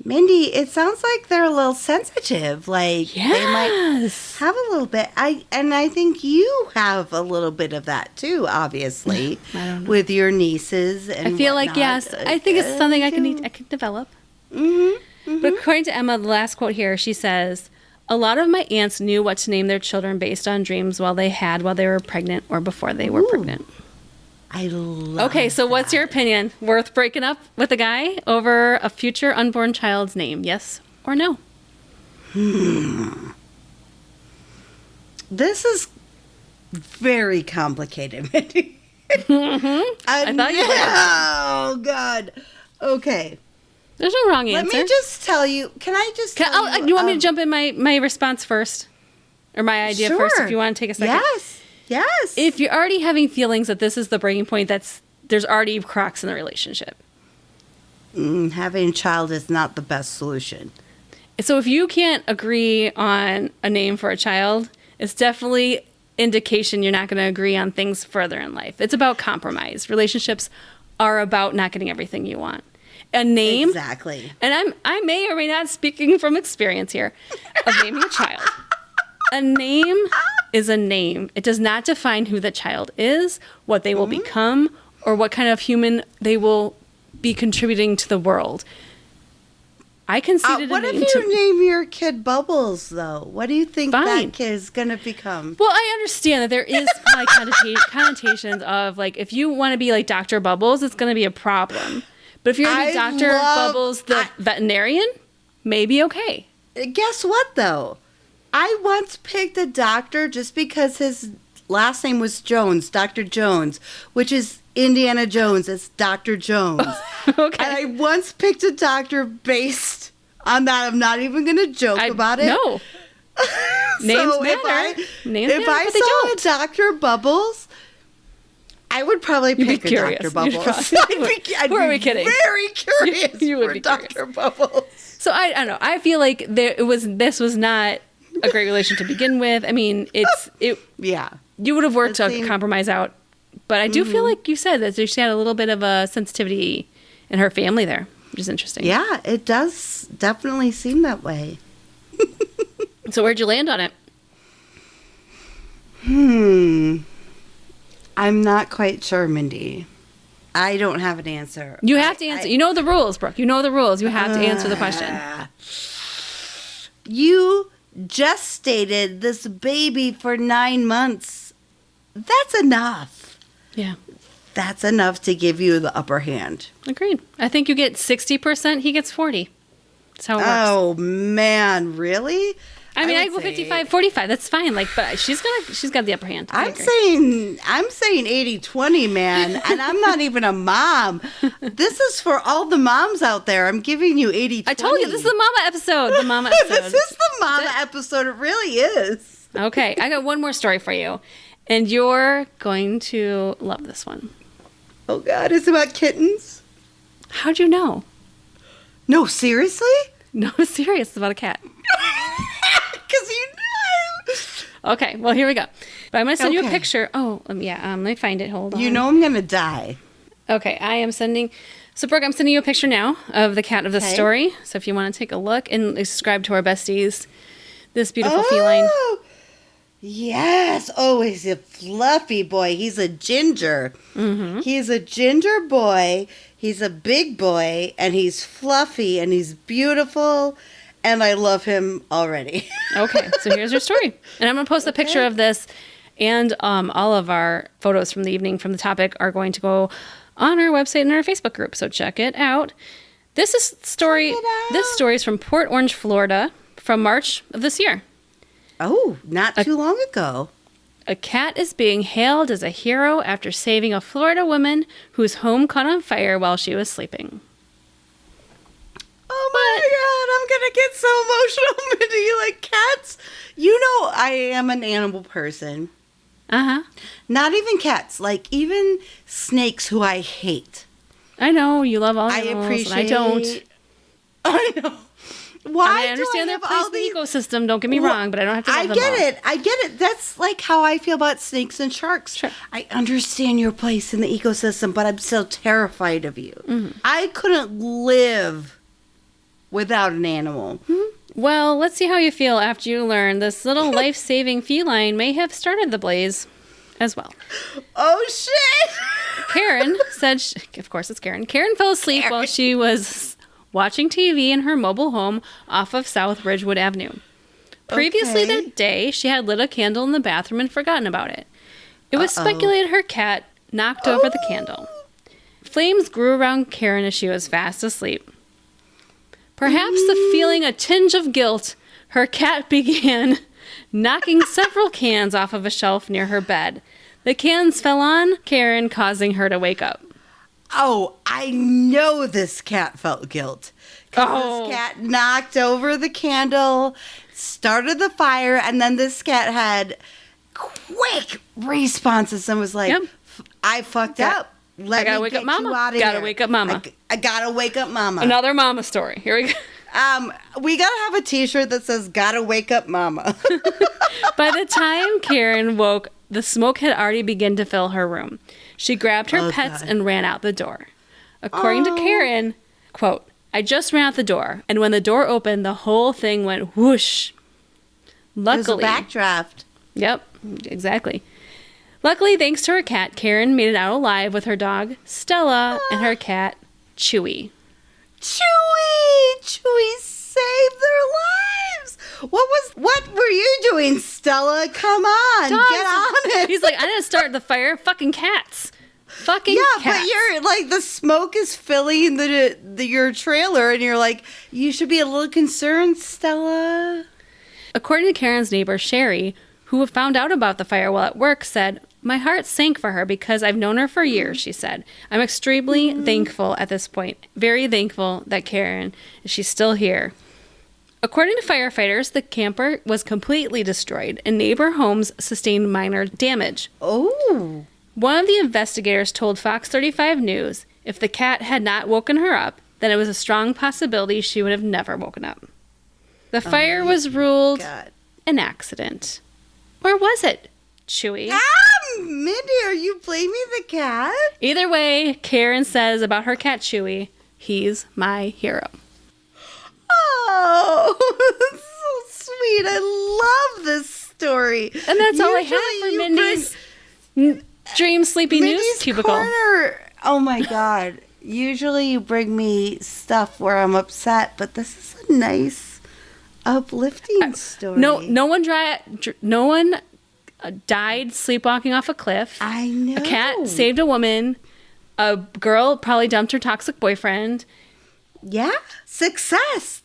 Mindy, it sounds like they're a little sensitive. Like, yes. They might have a little bit. I think you have a little bit of that too, obviously. I don't know. With your nieces and I feel whatnot. like, yes, I think it's something I can develop. Mm-hmm. But according to Emma, the last quote here, she says, a lot of my aunts knew what to name their children based on dreams while they were pregnant or before they were pregnant. I love Okay, so what's your opinion? Worth breaking up with a guy over a future unborn child's name? Yes or no? This is very complicated. I thought you would. Oh, God. Okay. There's no wrong answer. Let me just tell you. Can I just tell you? You want me to jump in my response first? Or my idea first, if you want to take a second? Yes. If you're already having feelings that this is the breaking point, there's already cracks in the relationship. Having a child is not the best solution. So if you can't agree on a name for a child, it's definitely indication you're not going to agree on things further in life. It's about compromise. Relationships are about not getting everything you want. A name, exactly. And I may or may not speaking from experience here of naming a child. A name is a name. It does not define who the child is, what they will become, or what kind of human they will be contributing to the world. I considered what if you name your kid Bubbles, though? What do you think that kid is going to become? Well, I understand that there is probably connotations of, like, if you want to be like Dr. Bubbles, it's going to be a problem. But if you're going to be Dr. Bubbles the veterinarian, maybe okay. Guess what, though? I once picked a doctor just because his last name was Jones, Dr. Jones, which is Indiana Jones. It's Dr. Jones. Okay. And I once picked a doctor based on that. I'm not even going to joke about it. No. Names matter. If I saw a Dr. Bubbles, I would probably pick a Dr. Bubbles. Who are we kidding? Very curious you would for be Dr. Bubbles. So I don't know. I feel like this was not a great relation to begin with. I mean, yeah. You would have worked to compromise out, but I do feel like you said that she had a little bit of a sensitivity in her family there, which is interesting. Yeah, it does definitely seem that way. So where'd you land on it? I'm not quite sure, Mindy. I don't have an answer. You have to answer. You know the rules, Brooke. You know the rules. You have to answer the question. You just stated this baby for 9 months. That's enough. Yeah. That's enough to give you the upper hand. Agreed. I think you get 60%, he gets 40%. That's how it works. Oh, man. Really? I mean, I go 55-45. That's fine. Like, but she's got the upper hand. I'm saying 80-20, man, and I'm not even a mom. This is for all the moms out there. I'm giving you 80-20. I told you this is the mama episode. The mama episode. This is the mama episode. It really is. Okay, I got one more story for you, and you're going to love this one. Oh God, it's about kittens. How'd you know? No, seriously? No, serious. It's about a cat. Because you know. Okay, well, here we go. But I'm going to send you a picture. Oh, let me find it. Hold on. You know I'm going to die. Okay, I am sending... So, Brooke, I'm sending you a picture now of the cat of the story. So if you want to take a look and subscribe to our besties, this beautiful feline. Yes. Oh, he's a fluffy boy. He's a ginger. Mm-hmm. He's a ginger boy. He's a big boy, and he's fluffy, and he's beautiful. and I love him already. Okay, so here's your story. And I'm going to post a picture of this, and all of our photos from the evening from the topic are going to go on our website and our Facebook group, so check it out. This story is from Port Orange, Florida, from March of this year. Oh, not too long ago. A cat is being hailed as a hero after saving a Florida woman whose home caught on fire while she was sleeping. Oh my God, I'm going to get so emotional, Mindy. You like cats? You know I am an animal person. Uh-huh. Not even cats, like even snakes who I hate. I know, you love all animals, and I don't. I know. Why I understand their place in the ecosystem, don't get me wrong, but I don't have to love them all. I get it. That's like how I feel about snakes and sharks. Sure. I understand your place in the ecosystem, but I'm still terrified of you. Mm-hmm. I couldn't live without an animal. Mm-hmm. Well, let's see how you feel after you learn this little life-saving feline may have started the blaze as well. Oh, shit! Karen said, of course it's Karen. Karen fell asleep while she was watching TV in her mobile home off of South Ridgewood Avenue. Previously that day, she had lit a candle in the bathroom and forgotten about it. It was speculated her cat knocked over the candle. Flames grew around Karen as she was fast asleep. Perhaps feeling a tinge of guilt, her cat began knocking several cans off of a shelf near her bed. The cans fell on Karen, causing her to wake up. Oh, I know this cat felt guilt. This cat knocked over the candle, started the fire, and then this cat had quick responses and was like, I fucked up. I gotta wake up mama. Gotta wake up mama. I gotta wake up mama. Another mama story. Here we go. We gotta have a t-shirt that says gotta wake up mama. By the time Karen woke, the smoke had already begun to fill her room. She grabbed her pets and ran out the door. According to Karen, quote, I just ran out the door, and when the door opened, the whole thing went whoosh. Luckily, it was a backdraft. Yep, exactly. Luckily, thanks to her cat, Karen made it out alive with her dog, Stella, and her cat, Chewy. Chewy saved their lives. What were you doing, Stella? Come on, Dogs. Get on it. He's like, I didn't start the fire. Fucking cats. Fucking cats. But you're like, the smoke is filling your trailer, and you're like, you should be a little concerned, Stella. According to Karen's neighbor, Sherry, who found out about the fire while at work, said, my heart sank for her because I've known her for years, she said. I'm extremely thankful at this point. Very thankful that she's still here. According to firefighters, the camper was completely destroyed and neighbor homes sustained minor damage. Oh. One of the investigators told Fox 35 News if the cat had not woken her up, then it was a strong possibility she would have never woken up. The fire was ruled an accident. Or was it, Chewy? Mindy, are you blaming the cat? Either way, Karen says about her cat Chewy, he's my hero. Oh, that's so sweet. I love this story. And that's all I have for Mindy's Dream Sleepy News cubicle. Corner. Oh my God. Usually you bring me stuff where I'm upset, but this is a nice, uplifting story. No one died sleepwalking off a cliff. I know. A cat saved a woman. A girl probably dumped her toxic boyfriend. Yeah. Success.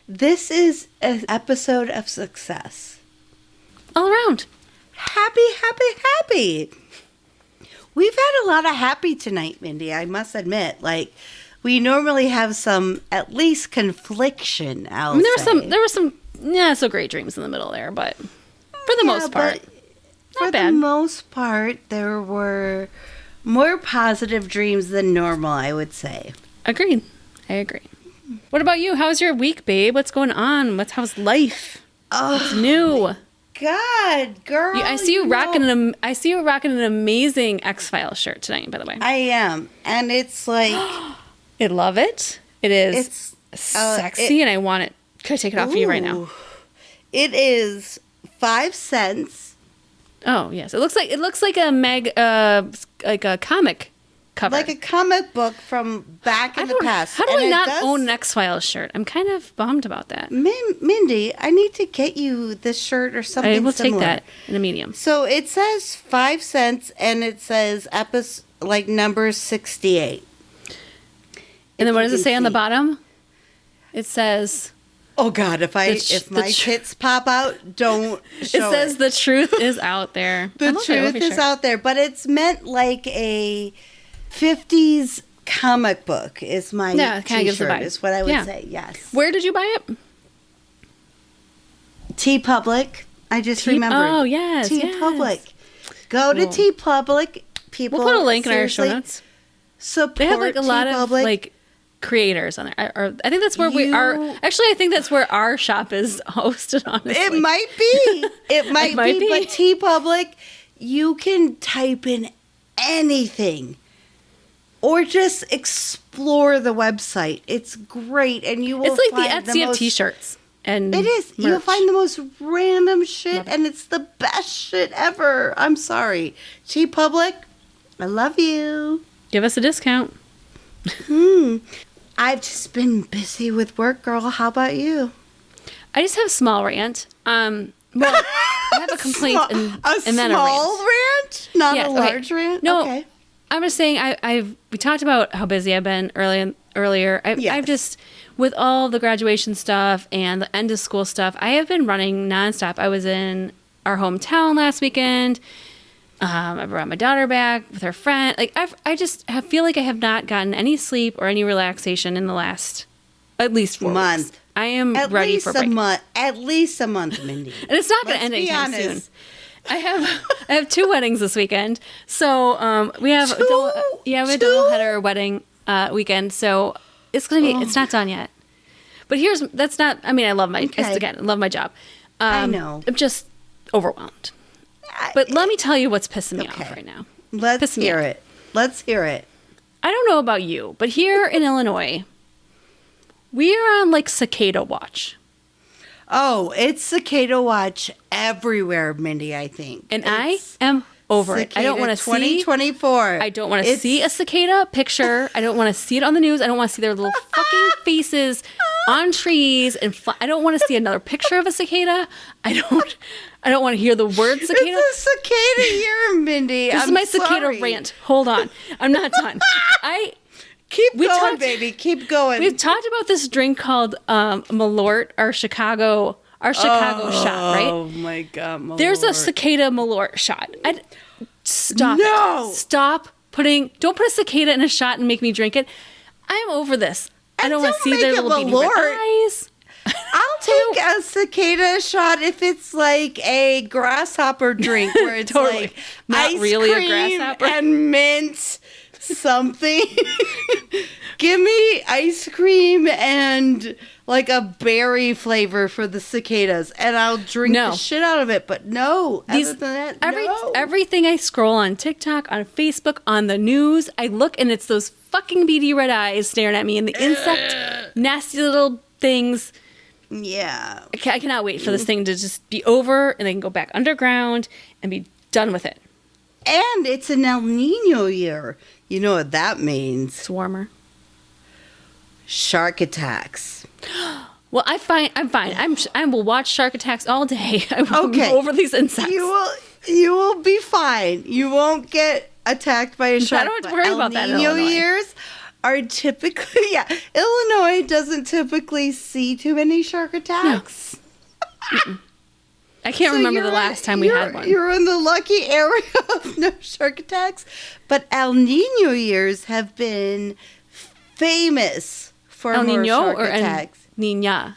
This is an episode of success. All around. Happy. We've had a lot of happy tonight, Mindy, I must admit. Like, we normally have some, at least, confliction, there were some not so great dreams in the middle there, but for the most part, for the most part, there were more positive dreams than normal, I would say. Agreed. I agree. What about you? How's your week, babe? What's going on? How's life? What's new? God, girl. I see you rocking an amazing X-Files shirt tonight, by the way. I am. And it's like I love it. It is sexy and I want it. Could I take it off for you right now? It is 5 cents. Oh, yes. It looks like a like a comic cover. Like a comic book from back in the past. How do I not own an X-Files shirt? I'm kind of bummed about that. Mindy, I need to get you this shirt or something I will similar. take that in a medium. So it says 5 cents, and it says number 68. And then what does it say on the bottom? It says... Oh, God, if my tits pop out, don't show it. Says the truth is out there. The truth is out there, but it's meant like a 50s comic book is my t-shirt, is what I would say, yes. Where did you buy it? T-Public. I just remembered. Oh, yes. T-Public. Go to T-Public. People, we'll put a link in our show notes. Support They have like a lot T-Public. of like creators on there. I think that's where we are. Actually, I think that's where our shop is hosted, honestly. It might be. It might be. But T-Public, you can type in anything. Or just explore the website. It's great, and you will. It's like the Etsy of t-shirts, and it is. merch. You'll find the most random shit, and it's the best shit ever. I'm sorry, T-Public, I love you. Give us a discount. I've just been busy with work, girl. How about you? I just have a small rant. Well, I have a complaint and then a rant. Small rant, not a large rant. No, okay. I'm just saying. We talked about how busy I've been earlier. I've just, with all the graduation stuff and the end of school stuff, I have been running nonstop. I was in our hometown last weekend. I brought my daughter back with her friend. Like I just feel like I have not gotten any sleep or any relaxation in the last at least 4 weeks. I am ready for a break. At least a month, Mindy. And it's not going to end anytime soon. I have 2 weddings this weekend, so we have a double header wedding weekend. So it's gonna be. It's not done yet. But that's not. I mean, I love my job. I know. I'm just overwhelmed. But let me tell you what's pissing me off right now. Let's hear it. I don't know about you, but here in Illinois, we are on like cicada watch. Oh, it's cicada watch everywhere, Mindy, I think. And I am over it. I don't want to see 2024. I don't want to see a cicada picture. I don't want to see it on the news. I don't want to see their little fucking faces on trees and I don't want to see another picture of a cicada. I don't want to hear the word cicada. It's a cicada year, Mindy. This is my cicada rant. Hold on. I'm not done. Keep going. We've talked about this drink called Malort, our Chicago shot, right? Oh my God, Malort. There's a cicada Malort shot. Stop. No. Stop don't put a cicada in a shot and make me drink it. I'm over this. I don't want to see their little beady red eyes. I'll take a cicada shot if it's like a grasshopper drink where it's totally. like Not ice really cream a grasshopper and mint something. Give me ice cream and like a berry flavor for the cicadas, and I'll drink the shit out of it. But no, other than that, everything I scroll on TikTok, on Facebook, on the news, I look and it's those fucking beady red eyes staring at me and the insect, nasty little things. Yeah. I cannot wait for this thing to just be over and they can go back underground and be done with it. And it's an El Nino year. You know what that means? It's warmer. Shark attacks. Well, I'm fine. I will watch shark attacks all day. I will move over these insects. You will be fine. You won't get attacked by a shark. I don't have to worry about that in El Nino Illinois. years are typically, Illinois doesn't typically see too many shark attacks. No. I can't remember the last time we had one. You're in the lucky area of no shark attacks. But El Nino years have been famous for El more Nino shark or attacks. El Niña?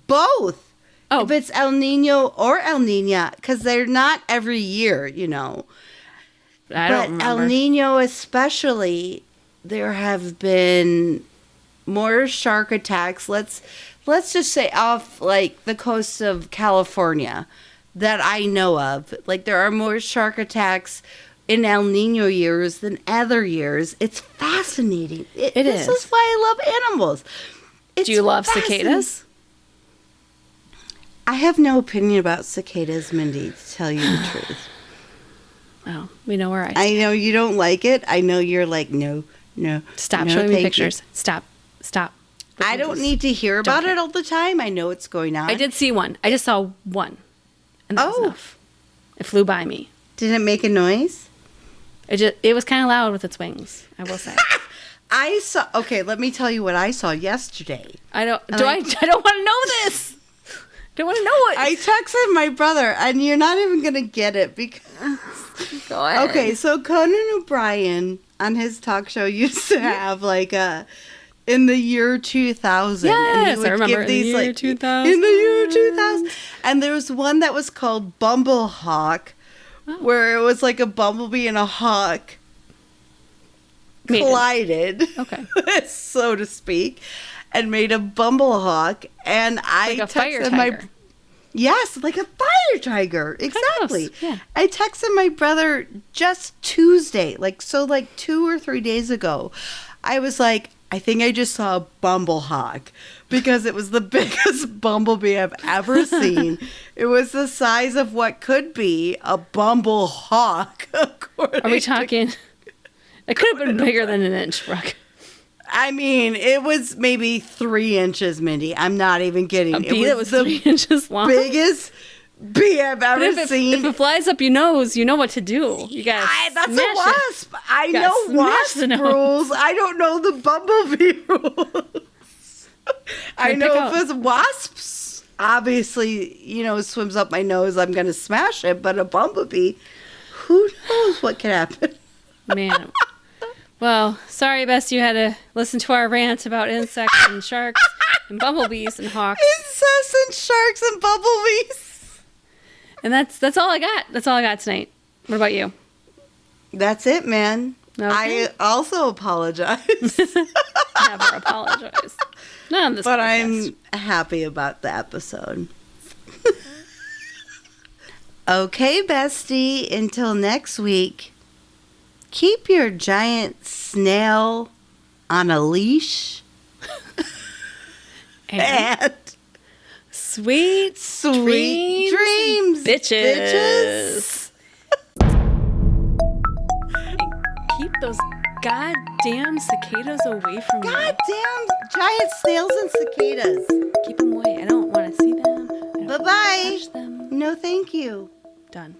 Both. Oh. If it's El Nino or El Niña, because they're not every year, you know. I don't remember. El Nino especially, there have been more shark attacks. Let's just say off like the coast of California that I know of. Like there are more shark attacks in El Nino years than other years. It's fascinating. This is why I love animals. Do you love cicadas? I have no opinion about cicadas, Mindy, to tell you the truth. Oh, we know where I stand. I know you don't like it. I know you're like, no. Stop no, showing me thank pictures. you. Stop. I don't need to hear about it all the time. I know what's going on. I did see one. I just saw one. And that was enough. It flew by me. Did it make a noise? It was kind of loud with its wings, I will say. Okay, let me tell you what I saw yesterday. I don't want to know this. I don't want to know it. I texted my brother, and you're not even going to get it because... Go ahead. Okay, so Conan O'Brien on his talk show used to have like in the year 2000. Yes, and he would I remember give these, in the year like, 2000. In the year 2000. And there was one that was called Bumblehawk, where it was like a bumblebee and a hawk collided, so to speak, and made a Bumblehawk. And I like a fire texted tiger. Yes, like a fire tiger. Exactly. Yeah. I texted my brother just Tuesday, like 2 or 3 days ago. I was like, I think I just saw a Bumblehawk because it was the biggest bumblebee I've ever seen. It was the size of what could be a Bumblehawk. Are we talking? It could have been bigger than an inch, Brooke. I mean, it was maybe 3 inches, Mindy. I'm not even kidding. A bee that was the 3 inches long? Biggest bee I've ever seen. If it flies up your nose, you know what to do. You got That's a wasp. I know wasp rules. I don't know the bumblebee rules. I know if it's wasps, obviously, swims up my nose, I'm going to smash it. But a bumblebee, who knows what could happen? Man. Well, sorry, Bess, you had to listen to our rant about insects and sharks and bumblebees and hawks. Insects and sharks and bumblebees. And that's all I got. That's all I got tonight. What about you? That's it, man. Okay. I also apologize. Never apologize. Not on this But podcast. I'm happy about the episode. Okay, bestie. Until next week. Keep your giant snail on a leash. and sweet dreams, bitches. And keep those goddamn cicadas away from me. Goddamn giant snails and cicadas. Keep them away. I don't want to see them. Bye-bye. Touch them. No, thank you. Done.